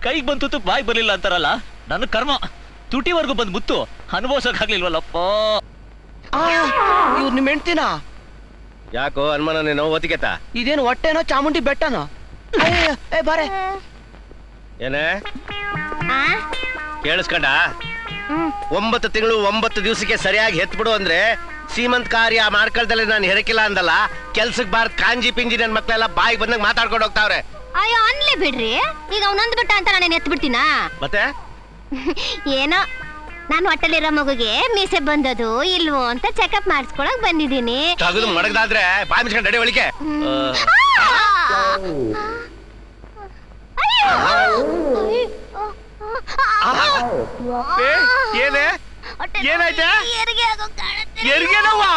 ಕೈಗೆ ಬಂತು ಬಾಯ್ ಬರ್ಲಿಲ್ಲ ಅಂತಾರಲ್ಲ, ನನ್ನ ಕರ್ಮ. ತುಟಿವರೆಗೂ ಬಂದ್ ಮುತ್ತು ಅನುಭವಿಸಕ್ ಆಗ್ಲಿಲ್ವಲ್ಲಪ್ಪ. ಇವ್ರು ನಿಮ್ ಹೆಂಡ್ತಿನ? ಯಾಕೋ ಅನುಮಾನನೇನೋ ಒತ್ತಿಗೆತ? ಇದೇನು ಹೊಟ್ಟೆನೋ ಚಾಮುಂಡಿ ಬೆಟ್ಟನೋ? ಏ ಬಾರೆ. ಏನೇ ಕೇಳಿಸ್ಕೊಂಡ? 9 ತಿಂಗಳು 9 ದಿವಸಕ್ಕೆ ಸರಿಯಾಗಿ ಹೆತ್ಬಿಡು ಅಂದ್ರೆ ಸೀಮಂತ್ ಕಾರ್ಯ ಮಾಡ್ಕೊಳ್ದಲ್ಲೇ ನಾನು ಹೆರಕಿಲ್ಲ ಅಂದಲ್ಲ. ಕೆಲ್ಸಕ್ ಬಾರ್ ಕಾಂಜಿ ಪಿಂಜಿ ನನ್ ಮಕ್ಳೆಲ್ಲ ಬಾಯಿಗೆ ಬಂದಂಗ್ ಮಾತಾಡ್ಕೊಂಡು ಹೋಗ್ತಾವ್ರೆ. ಅಯ್ಯೋ ಅನ್ಲೇ ಬಿಡ್ರಿ, ಈಗ ಅವನೊಂದ್ ಬಿಟ್ಟ ಅಂತ ನಾನು ಎತ್ ಬಿಡ್ತೀನಾ? ಮತ್ತೆ ಏನೋ ನಾನು ಹೊಟ್ಟೆಲಿರೋ ಮಗುಗೆ ಮೀಸೆ ಬಂದದು ಇಲ್ವೋ ಅಂತ ಚೆಕಪ್ ಮಾಡಿಸ್ಕೊಳಕ್ ಬಂದಿದ್ದೀನಿ. ತಗದು ಮಡಗದಾದ್ರೆ ಬಾಯಿ ಮುಚ್ಕೊಂಡು ಅಡಿ ಒಳಿಕೆ. ಏನೇ ಏನಾಯ್ತೆ? ಹೆರಿಗೆ ನೋವಾ?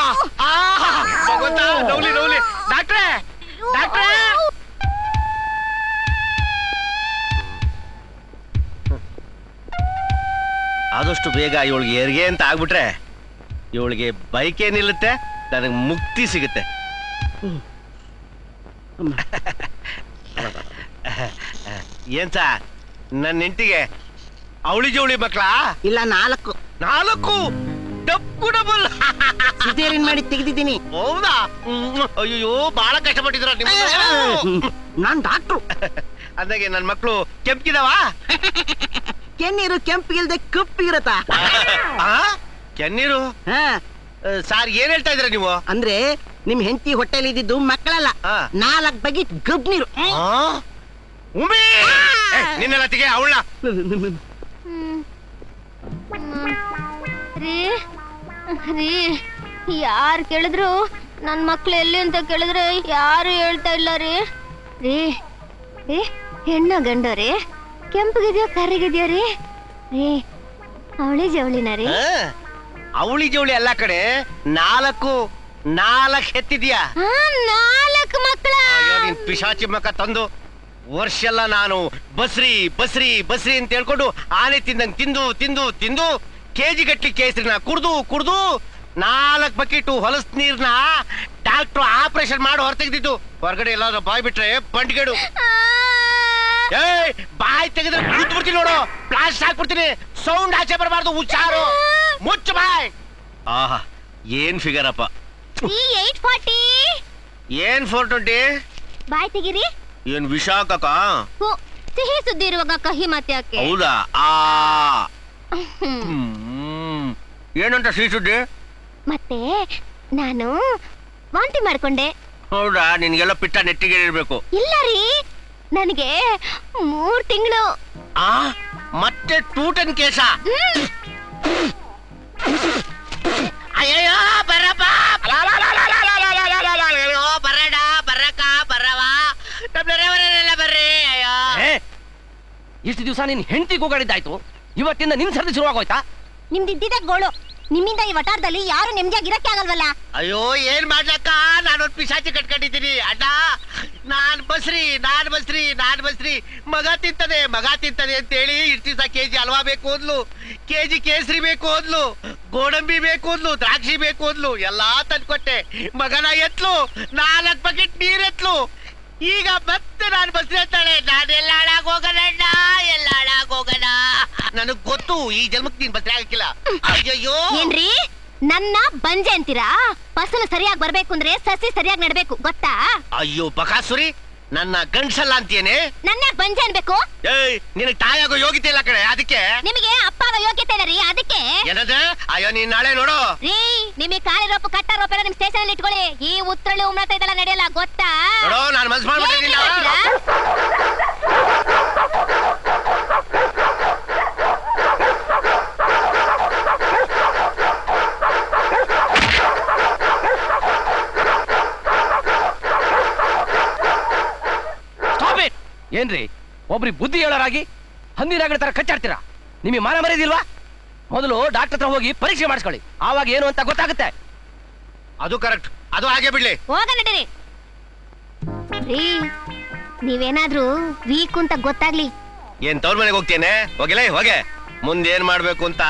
ಭಗವಂತ, ನೌಲಿ ನೌಲಿ. ಡಾಕ್ಟ್ರೇ ಆದಷ್ಟು ಬೇಗ ಇವಳಿಗೆ ಹೆರಿಗೆ ಅಂತ ಆಗ್ಬಿಟ್ರೆ ಇವಳಿಗೆ ಬೈಕೇ ನಿಲ್ಲುತ್ತೆ, ನನಗೆ ಮುಕ್ತಿ ಸಿಗುತ್ತೆ. ಏನ್ ಸಾ ನನ್ನ ಹೆಂಡತಿಗೆ ಅವಳಿ ಜವಳಿ ಮಕ್ಳಾ? ಇಲ್ಲ 4 4 ಡಬ್ಬು ಡಬಲ್ ಸಿಸೇರಿಯನ್ ಮಾಡಿ ತೆಗೆದಿದ್ದೀನಿ. ಹೌದಾ? ಅಯ್ಯೋ ಬಹಳ ಕಷ್ಟಪಟ್ಟಿದ್ರ ನಿಮ್ಮ. ನಾನ್ ಡಾಕ್ಟ್ರು. ಅಂದಾಗೆ ನನ್ ಮಕ್ಳು ಕೆಂಪಿದಾವ? ಕೆನ್ನೀರು ಕೆಂಪಿಗಿಲ್ದೆ ಕಪ್ಪಿಗಿರತ್ತ. ಕೆನ್ನೀರು ಸಾರ್ ಏನ್ ಹೇಳ್ತಾ ಇದ್ರ ನೀವು? ಅಂದ್ರೆ ನಿಮ್ ಹೆಂಡತಿ ಹೊಟ್ಟೆಲಿ ಇದ್ದಿದ್ದು ಮಕ್ಕಳಲ್ಲ, 4 ಬಗೆ ಗಬ್ ನೀರು. ನಿನ್ನೆಲ್ಲ ತಿಗೆ ಅವಳ ರೀ ರೀ ಯಾರು ಕೇಳಿದ್ರು ನನ್ ಮಕ್ಳು ಎಲ್ಲಿ ಅಂತ ಕೇಳಿದ್ರೆ ಯಾರು ಹೇಳ್ತಾ ಇಲ್ಲ ರೀ. ರೀ ರೀ ಹೆಣ್ಣ ಗಂಡ ರೀ? ಕೆಂಪಗಿದ್ಯೋ ಕರಿಗಿದ್ಯೋ ರೀ? ರೀ ಅವಳಿ ಜವಳಿನ ರೀ? ಅವಳಿ ಜವಳಿ ಅಲ್ಲ ಕಡೆ, 4 ಹೆತ್ತಿದ್ಯಾ? 4 ಮಕ್ಕಳ? ನೀನ್ ಪಿಶಾಚಿ ಮಕ್ಕ ತಂದು ವರ್ಷ ಎಲ್ಲ ನಾನು ಬಸ್ರಿ ಬಸ್ರಿ ಬಸ್ರಿ ಅಂತ ಹೇಳ್ಕೊಂಡು ಆನೆ ತಿಂದಂಗ್ ತಿಂದು ತಿಂದು ತಿಂದು ಕೆಜಿ ಗಟ್ಲಿ ಕೇಸರಿನ ಕುಡ್ದು ಕುಡ್ದು 4 ಬಕೆಟ್ ಹೊಲಸ್ ನೀರ್ನ ಡಾಕ್ಟ್ರು ಆಪರೇಷನ್ ಮಾಡಿ ಹೊರತೆಗ್ದಿದ್ದು. ಹೊರಗಡೆ ಎಲ್ಲಾದ್ರೂ ಬಾಯ್ ಬಿಟ್ರೆ ಬಂಡ್ಗೇಡು. ಬಾಯ್ ತೆಗೆದ್ರೆ ಕೂತ್ ಬಿಡ್ತೀನಿ ನೋಡು, ಪ್ಲಾಸ್ಟ್ ಹಾಕ್ಬಿಡ್ತೀನಿ. ಸೌಂಡ್ ಆಚೆ ಬರಬಾರ್ದು, ಹುಚ್ಚಾರು. ಮುಚ್ಚು ಬಾಯ್. ಆಹಾ ಏನ್ ಫಿಗರ್ ಅಪ್ಪ. 840 ಏನ್ 420? ಬಾಯ್ ತೆಗಿರಿ. ಏನ್ ವಿಷ ಹಾಕಕ್ಕ? ಸಿಹಿ ಸುದ್ದಿ ಇರುವಾಗ ಕಹಿ ಮಾತೆ ಯಾಕೆ? ಹೌದಾ? ಏನಂತ ಸಿಹಿ ಸುದ್ದಿ? ಮತ್ತೆ ನಾನು ವಾಂತಿ ಮಾಡ್ಕೊಂಡೆ. ಹೌದಾ? ನಿನ್ಗೆಲ್ಲ ಪಿಟ್ಟ ನೆಟ್ಟಿಗೆ ಇರ್ಬೇಕು. ಇಲ್ಲ ರೀ, ನನಗೆ 3 ತಿಂಗಳು. ಮತ್ತೆ ಟೂಟನ್ ಕೇಸ? ಅಯ್ಯೋ ಬರಪ್ಪ, ಬರಡ ಬರಕ ಬರವಾ, ನಮ್ಮೆಲ್ಲ ಬರ್ರಿ. ಅಯ್ಯೋ ಇಷ್ಟು ದಿವಸ ನಿನ್ ಹೆಂಡತಿ ಕೂಗಾಡಿದ್ದಾಯ್ತು, ಇವತ್ತಿಂದ ನಿನ್ ಸರ್ದಿ ಶುರುವಾಗೋಯ್ತಾ? ನಿಮ್ದು ಇದ್ದಿದ್ದ ಗೋಳು. ನಿಮ್ಮಿಂದ ಈ ವಟಾರದಲ್ಲಿ ಯಾರು ನೆಮ್ಮದಿಯಾಗಿ ಇರಕ್ಕೆ ಆಗಲ್ವಲ್ಲ. ಅಯ್ಯೋ ಏನ್ ಮಾಡ್ಲಕ್ಕ, ನಾನೊಂದ್ ಪಿಶಾಚಿ ಕಟ್ಕೊಂಡಿದ್ದೀನಿ ಅಣ್ಣ. ನಾನ್ ಬಸ್ರಿ ಮಗ ತಿಂತದೆ ಅಂತ ಹೇಳಿ ಇಷ್ಟು ದಿವಸ ಕೆಜಿ ಹಲ್ವಾ ಬೇಕು ಅಂದ್ಲು, ಕೆಜಿ ಕೇಸರಿ ಬೇಕು ಅಂದ್ಲು, ಗೋಡಂಬಿ ಬೇಕು ಅಂದ್ಲು, ದ್ರಾಕ್ಷಿ ಬೇಕು ಅಂದ್ಲು, ಎಲ್ಲಾ ತಂದ್ಕೊಟ್ಟೆ. ಮಗನ ಎತ್ಲು, 4 ಬಕೆಟ್ ನೀರ್ ಎತ್ಲು. ಈಗ ಮತ್ತೆ ನಾನು ಬಸ್ರಿ ಅಂತಾಳೆ. ನಾನು ಎಲ್ಲ ಹಾಳಾಗೋಗೋಣ. ನನಗ್ ಗೊತ್ತು ಈ ಜನ್ಮಕ್ಕೆ ನೀನ್ ಬಸ್ರಿ ಆಗಕ್ಕಿಲ್ಲ. ಅಯ್ಯಯ್ಯೋ ಏನ್ರಿ ನನ್ನ ಬಂಜೆ ಅಂತೀರಾ? ಫಸಲು ಸರಿಯಾಗಿ ಬರ್ಬೇಕು ಅಂದ್ರೆ ಸಸಿ ಸರಿಯಾಗಿ ನಡ್ಬೇಕು, ಗೊತ್ತಾ? ಅಯ್ಯೋ ಬಕಾಸುರಿ, ನನ್ನ ಗಂಡ್ಸಲ್ಲ ಅಂತೀಯೇನೆ? ನನ್ನ ಬಂಜೆ ಅನ್ಬೇಕು? ಏಯ್ ನಿನಗ್ ತಾಯಾಗೋ ಯೋಗ್ಯತೆ ಇಲ್ಲ ಕಡೆ, ಅದಕ್ಕೆ. ನಿಮಗೆ ಅಪ್ಪಾಗ ಯೋಗ್ಯತೆ ಇಲ್ಲ ರೀ, ಅದಕ್ಕೆ. ಏನದ? ಅಯ್ಯೋ ನೀನ್ ನಾಳೆ ನೋಡು. ರೀ ನಿಮಗೆ ಕಾಲಿ ರೋಪ ಕಟ್ಟ ರೋಪ ನಿಮ್ ಸ್ಟೇಷನ್ ಅಲ್ಲಿ ಇಟ್ಕೊಳ್ಳಿ. ಈ ಉತ್ತರಳ್ಳಿ ಉಮ್ರತ ಇದೆಲ್ಲ ನಡೆಯಲ್ಲ, ಗೊತ್ತಾ? ನೋಡು ನಾನು ಮನ್ಸ್ ಮಾಡ್ಬಿಟ್ಟಿದ್ದೀನಿ. ಏನ್ರಿ ಒಬ್ರಿ ಬುದ್ಧಿ ಹೇಳೋರಾಗಿ ಹಂದಿನಾಗಳ ತರ ಕಚ್ಚಾಡ್ತೀರಾ? ನಿಮಗೆ ಮಾನ ಮರ್ಯಾದಿಲ್ವಾ? ಮೊದಲು ಡಾಕ್ಟರ್ ಹತ್ರ ಹೋಗಿ ಪರೀಕ್ಷೆ ಮಾಡಿಸ್ಕೊಳ್ಳಿ, ಆವಾಗ ಏನು ಅಂತ ಗೊತ್ತಾಗುತ್ತೆ. ಅದು ಕರೆಕ್ಟ್, ಅದು ಹಾಗೆ ಬಿಡ್ಲಿ. ಹೋಗ ನಡೀರಿ. ರೀ ನೀವೇನಾದ್ರೂ ವೀಕ್ ಅಂತ ಗೊತ್ತಾಗ್ಲಿ. ಏನ್ ತವ್ರ ಮನೆಗೆ ಹೋಗ್ತೇನೆ? ಹೋಗಿಲ್ಲ ಹೋಗೆ. ಮುಂದೇನ್ ಮಾಡ್ಬೇಕು ಅಂತ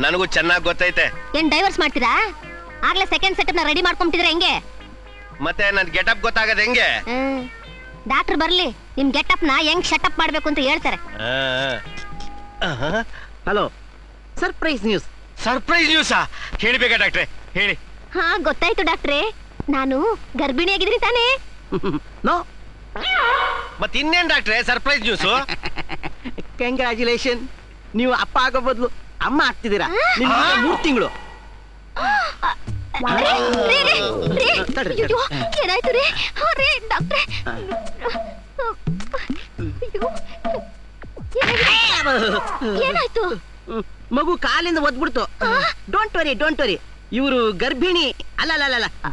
ನನಗೂ ಚೆನ್ನಾಗಿ ಗೊತ್ತೈತೆ. ಏನ್ ಡೈವರ್ಸ್ ಮಾಡ್ತೀರಾ? ಆಗ್ಲೇ ಸೆಕೆಂಡ್ ಸೆಟಪ್ ನ ರೆಡಿ ಮಾಡ್ಕೊಂತಿದ್ರೆ ಹೆಂಗೆ? ಮತ್ತೆ ನನ್ ಗೆಟಪ್ ಗೊತ್ತಾಗದ ಹೆಂಗೆ? ಡಾಕ್ಟರ್ ಬರ್ಲಿ, ನಿಮ್ ಗೆಟಪ್ ನ ಹೆಂಗ್ ಶಟಪ್ ಮಾಡ್ಬೇಕು ಅಂತ ಹೇಳ್ತಾರೆ. Hello, surprise news. ಸರ್ಪ್ರೈಸ್ ನ್ಯೂಸಾ? ಹೇಳ್ಬೇಕಾ ಡಾಕ್ಟ್ರೆ? ಹೇಳಿ. ಹಾ ಗೊತ್ತಾಯ್ತು ಡಾಕ್ಟ್ರೆ, ನಾನು ಗರ್ಭಿಣಿಯಾಗಿದ್ರಿ ತಾನೇ? ನೋ. ಮತ್ ಇನ್ನೇನ್ ಡಾಕ್ಟ್ರೆ ಸರ್ಪ್ರೈಸ್ ನ್ಯೂಸ್? ಕಂಗ್ರಾಚುಲೇಷನ್, ನೀವು ಅಪ್ಪ ಆಗೋ ಬದಲು ಅಮ್ಮ ಆಗ್ತಿದ್ದೀರಾ. ನಿಮ್ಗೆ 3 ತಿಂಗಳು. ಏನಾಯ್ತು ರೀ? ಡಾಕ್ಟ್ರೆ ಏನಾಯ್ತು? ಮಗು ಕಾಲಿಂದ ಒದ್ಬಿಡ್ತು. Don't worry. ಇವರು ಗರ್ಭಿಣಿ ಅಲ್ಲ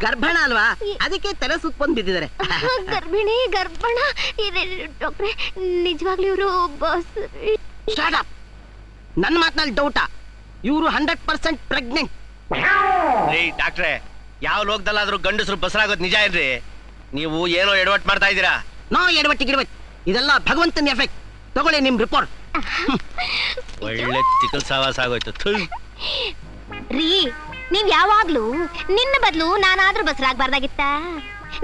ಗರ್ಭಣ ಅಲ್ವಾ, ಅದಕ್ಕೆ ತಲೆ ಸುತ್ಕೊಂಡ್ ಬಿದ್ದಿದ್ದಾರೆ. ಗರ್ಭಣ ಡಾಕ್ಟ್ರೆ, ನಿಜವಾಗ್ಲೂ ಇವರು ನನ್ನ ಮಾತನಲ್ಲಿ ಡೌಟಾ? ಇವರು 100% ಪ್ರೆಗ್ನೆಂಟ್. ರೀ ಡಾಕ್ಟ್ರೆ, ಯಾವ ಲೋಕದಲ್ಲಾದ್ರೂ ಗಂಡಸರು ಬಸರಾಗೋದ್ ನಿಜ ಏನ್ರಿ? ನೀವು ಏನೋ ಎಡವಟ್ ಮಾಡ್ತಾ ಇದ್ದೀರಾ. ನೋ ಎಡವಟ್ಟಿ ಗಿಡವಟ್, ಇದೆಲ್ಲ ಭಗವಂತನ ಎಫೆಕ್ಟ್. ತಗೊಳ್ಳಿ ನಿಮ್ ರಿಪೋರ್ಟ್. ಒಳ್ಳೆ ತಿಕ್ಕಲ್ ಸವಾಸ ಆಗೋಯ್ತು ಥು. ರೀ ನೀವ್ ಯಾವಾಗ್ಲೂ ನಿನ್ನ ಬದ್ಲು ನಾನಾದ್ರೂ ಬಸರಾಗ್ಬಾರ್ದಾಗಿತ್ತ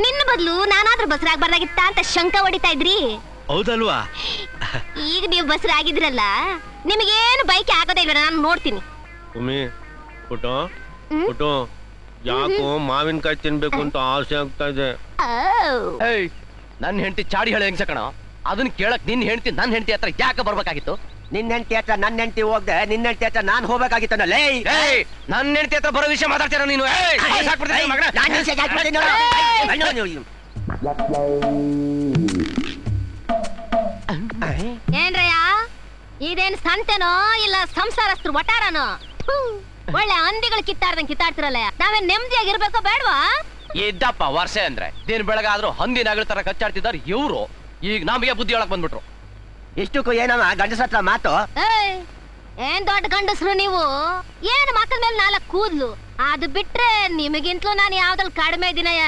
ನಿನ್ನ ಬದ್ಲು ನಾನಾದ್ರೂ ಬಸರಾಗ್ಬಾರ್ದಾಗಿತ್ತ ಅಂತ ಶಂಕ ಹೊಡಿತಾ ಇದ್ರಿ. ಹೌದಲ್ವಾ? ಈಗ ನೀವು ಬಸರಾಗಿದ್ರಲ್ಲ ನಿಮಗೇನು ಬೈಕ್ ಆಗೋದೇ ಇಲ್ಲ, ನಾನು ನೋಡ್ತೀನಿ. ಉಮಿ ಪುಟು ಪುಟು, ಯಾಕೋ ಮಾವಿನಕಾಯಿ ತಿನ್ಬೇಕು ಅಂತ ಆಸೆ ಆಗ್ತಾ ಇದೆ. ಏಯ್ ನನ್ನ ಹೆಂಡತಿ ಚಾಡಿ ಹೇಳ ಹೆಂಗ್ಸ ಕಣ, ಅದನ್ನ ಕೇಳಕ್ ನಿನ್ ಹೆಂಡತಿ ನನ್ನ ಹೆಂಡತಿ ಹತ್ರ ಯಾಕೆ ಬರ್ಬೇಕಾಗಿತ್ತು? ನಿನ್ನ ಹೆಂಡತಿ ಹತ್ರ ನನ್ನ ಹೆಂಡತಿ ಹೋಗ್ದೆ, ನಿನ್ನ ಹೆಂಡತಿ ಹತ್ರ ನಾನು ಹೋಗ್ಬೇಕಾಗಿತ್ತಲ್ಲ. ಏಯ್ ನನ್ನ ಹೆಂಡತಿ ಹತ್ರ ಬರೋ ವಿಷಯ ಮಾತಾಡ್ತೀರ ನೀನು? ಏಯ್, ಸಾಕ್ಬಿಡ್ತೀನಿ ಮಗನ. ಏನ್ರಯ್ಯ ಇದೇನ್ ಸಂತೆನೋ ಇಲ್ಲ ಸಂಸಾರಸ್ಥರು ಒಟ್ಟಾರನೋ? ಥು, ಒಳ್ಳೆ ಹಂದಿಗಳು ಕಿತ್ತಾಡ್ದಂಗ್ ಕಿತ್ತಾಡ್ತಿರಲ್ಲ. ನಾವೇನ್ ನೆಮ್ಮದಿಯಾಗಿರ್ಬೇಕೋ ಬೇಡವಾ? ಇದ್ದಪ್ಪ ವರ್ಷ ಅಂದ್ರೆ ದಿನ ಬೆಳಗಾದ್ರೂ ಹಂದಿನಾಗಳ ತರ ಕಚ್ಚಾಡ್ತಿದ್ದಾರೆ ಇವ್ರು. ಈಗ ನಮಗೆ ಬುದ್ಧಿ ಹೇಳಕ್ ಬಂದ್ಬಿಟ್ರು. ಇಷ್ಟಕ್ಕೂ ಏನಮ್ಮ ಗಂಡಸ ಹತ್ರ ಮಾತು? ಏಯ್, ಏನ್ ದೊಡ್ಡ ಗಂಡಸ್ರು ನೀವು. ಏನ್ ಮಕ್ಕಳ ಮೇಲೆ 4 ಕೂದ್ಲು, ಅದು ಬಿಟ್ರೆ ನಿಮಗಿಂತಲೂ ನಾನು ಯಾವ್ದ್ರಲ್ಲಿ ಕಡಿಮೆ ದಿನಯ.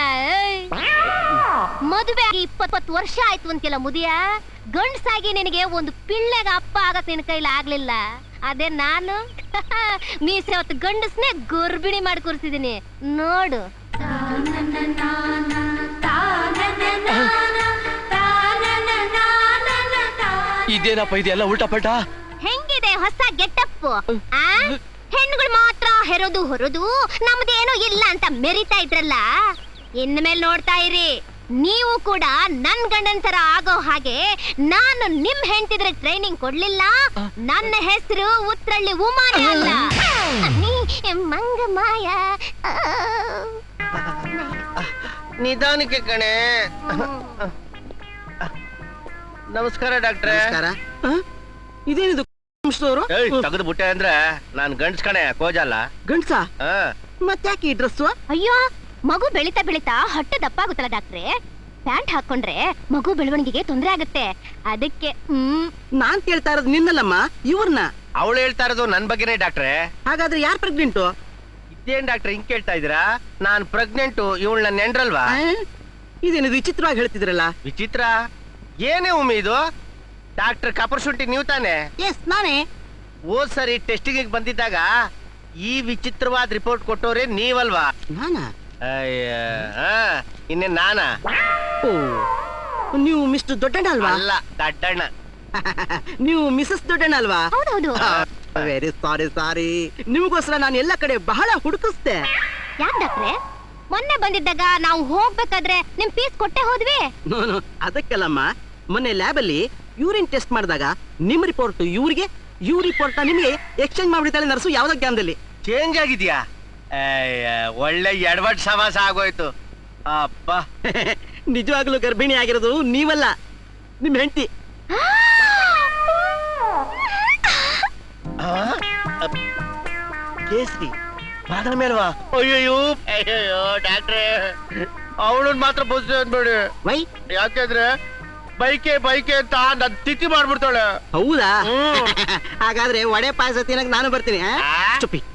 ಮದುವೆ ಆಗಿ 20 ವರ್ಷ ಆಯ್ತು ಅಂತೆಲ್ಲ ಮುದಿಯ. ಗಂಡಸಾಗಿ ನಿನಗೆ ಒಂದು ಪಿಳ್ಳೆಗ ಅಪ್ಪ ಆಗಕ್ ನಿನ್ ಕೈಲಿ ಆಗ್ಲಿಲ್ಲ. ಅದೇ ನಾನು ಮೀಸೆ ಹೊತ್ತು ಗಂಡಸ್ನೇ ಗರ್ಭಿಣಿ ಮಾಡಿ ಕೂರಿಸಿದೀನಿ ನೋಡು. ಇದೇನಪ್ಪ ಇದೆಲ್ಲ ಉಲ್ಟಾ ಪಲ್ಟಾ? ಹೆಂಗಿದೆ ಹೊಸ ಗೆಟಪ್? ಹೆಣ್ಣುಗಳು ಮಾತ್ರ ಹೆರೋದು ಹೊರೋದು, ನಮ್ದೇನೋ ಇಲ್ಲ ಅಂತ ಮೆರಿತಾ ಇದ್ರಲ್ಲ. ಇನ್ಮೇಲೆ ನೋಡ್ತಾ ಇರಿ, ನೀವು ಕೂಡ ನನ್ ಗಂಡನ್ ತರ ಆಗೋ ಹಾಗೆ ನಾನು ನಿಮ್ ಹೆಂಡ್ತಿದ್ರೆ ಟ್ರೈನಿಂಗ್ ಕೊಡ್ಲಿಲ್ಲ. ನನ್ನ ಹೆಸರು ಉತ್ರಳ್ಳಿ ಉಮಾನೆ ಅಲ್ಲ, ಮಂಗಮಾಯ. ನಿಧಾನಕ್ಕೆ ಕಣೆ. ನಮಸ್ಕಾರ ಡಾಕ್ಟ್ರೆ. ಇದೇನಿದು ಅವರು? ತೆಗೆದು ಬಿಟ್ಟೆ ಅಂದ್ರೆ ನಾನ್ ಗಂಡ್ಸ್ ಕಣೆ, ಕೋಜಲ್ಲ. ಗಂಡ್ಸ? ಹಾ, ಮತ್ತ್ಯಾಕೆ ಈ ಡ್ರೆಸ್? ಅಯ್ಯೋ, ಮಗು ಬೆಳಿತಾ ಬೆಳಿತಾ ಹೊಟ್ಟೆ ದಪ್ಪ ಆಗುತ್ತಲ್ಲ ಡಾಕ್ಟ್ರೆ. ಪ್ಯಾಂಟ್ ಹಾಕೊಂಡ್ರೆ ಮಗು ಬೆಳವಣಿಗೆಗೆ ತೊಂದ್ರೆ ಆಗುತ್ತೆ, ಅದಕ್ಕೆ. ನಾನ್ ಕೇಳ್ತಾ ಇರೋದು ನಿನ್ನಲ್ಲಮ್ಮ, ಇವ್ರನ್ನ. ಅವಳು ಹೇಳ್ತಾ ಇರೋದು ನನ್ ಬಗ್ಗೆನೇ ಡಾಕ್ಟ್ರೆ. ಹಾಗಾದ್ರೆ ಯಾರ್ ಪ್ರೆಗ್ನೆಂಟು? ಇದೇನ್ ಡಾಕ್ಟ್ರೆ ಹಿಂಗ್ ಕೇಳ್ತಾ ಇದೀರಾ? ನಾನ್ ಪ್ರೆಗ್ನೆಂಟು, ಇವಳು ನನ್ನ ನೆಂಡ್ರಲ್ವಾ? ಇದೇನಿದು ವಿಚಿತ್ರವಾಗಿ ಹೇಳ್ತಿದ್ರಲ್ಲ? ವಿಚಿತ್ರ ಏನೇ ಉಮೀದು? ಡಾಕ್ಟರ್ ಕಪರ್ ಶುಂಠಿ ನೀವು ತಾನೆ? ಎಸ್ ನಾನೇ. ಹೋದ್ ಸರಿ ಟೆಸ್ಟಿಂಗ್ ಬಂದಿದ್ದಾಗ ಈ ವಿಚಿತ್ರವಾದ ರಿಪೋರ್ಟ್ ಕೊಟ್ಟೋರೆ ನೀವಲ್ವಾ? ನಾನಾ? ಇನ್ನೇ ನಾನಾ? ಓ, ನೀವು ಮಿಸ್ಟರ್ ದೊಡ್ಡಣ್ಣ ಅಲ್ವಾ? ಅಲ್ಲ, ದಡ್ಡಣ್ಣ. ನೀವು ಮಿಸಸ್ ದೊಡ್ಡಣ್ಣ ಅಲ್ವಾ? ಹೌದೌದು. Very sorry. ನಿಮಗೋಸ್ಕರ ನಾನು ಎಲ್ಲ ಕಡೆ ಬಹಳ ಹುಡುಕಿಸ್ದೆ. ಯಾಕೆ ಡಾಕ್ಟ್ರೆ? ಮೊನ್ನೆ ಬಂದಿದ್ದಾಗ ನಾವು ಹೋಗ್ಬೇಕಾದ್ರೆ ನಿಮ್ ಫೀಸ್ ಕೊಟ್ಟೆ ಹೋದ್ವಿ. ನೋನು ಅದಕ್ಕೆಲ್ಲಮ್ಮ, ಮೊನ್ನೆ ಲ್ಯಾಬ್ ಅಲ್ಲಿ ಯೂರಿನ್ ಟೆಸ್ಟ್ ಮಾಡಿದಾಗ ನಿಮ್ ರಿಪೋರ್ಟ್ ಇವ್ರಿಗೆ, ಇವ್ರ ರಿಪೋರ್ಟ್ ನಿಮಗೆ ಎಕ್ಸ್ಚೇಂಜ್ ಮಾಡ್ಬಿಡ್ತಾಳೆ ನರ್ಸು ಯಾವ್ದೋ ಗ್ಯಾಮ್ದಲ್ಲಿ. ಚೇಂಜ್ ಆಗಿದ್ಯಾ? ಒಳ್ಳೆ ಎಡವಟ್ ಸಮಾಸ ಆಗೋಯ್ತು. ಅಪ್ಪ, ನಿಜವಾಗ್ಲೂ ಗರ್ಭಿಣಿ ಆಗಿರೋದು ನೀವಲ್ಲ, ನಿಮ್ ಹೆಂಡತಿ. ಕೇಸರಿ ಬಾದಾಮಿ ಮೇಲ್ವಾ? ಅಯ್ಯಯ್ಯೋ ಅಯ್ಯಯ್ಯೋ ಡಾಕ್ಟ್ರೆ, ಅವಳನ್ ಮಾತ್ರ ಬಸ್ ಅನ್ಬೇಡಿ. ವೈ? ಯಾಕೆಂದ್ರೆ ಬೈಕೆ ಅಂತ ನನ್ ತಿಥಿ ಮಾಡ್ಬಿಡ್ತಾಳೆ. ಹೌದಾ? ಹಾಗಾದ್ರೆ ವಡೆ ಪಾಯಸ ತಿನ್ನಕ್ ನಾನು ಬರ್ತೀನಿ. ಆ? ಸ್ಟುಪಿಡ್.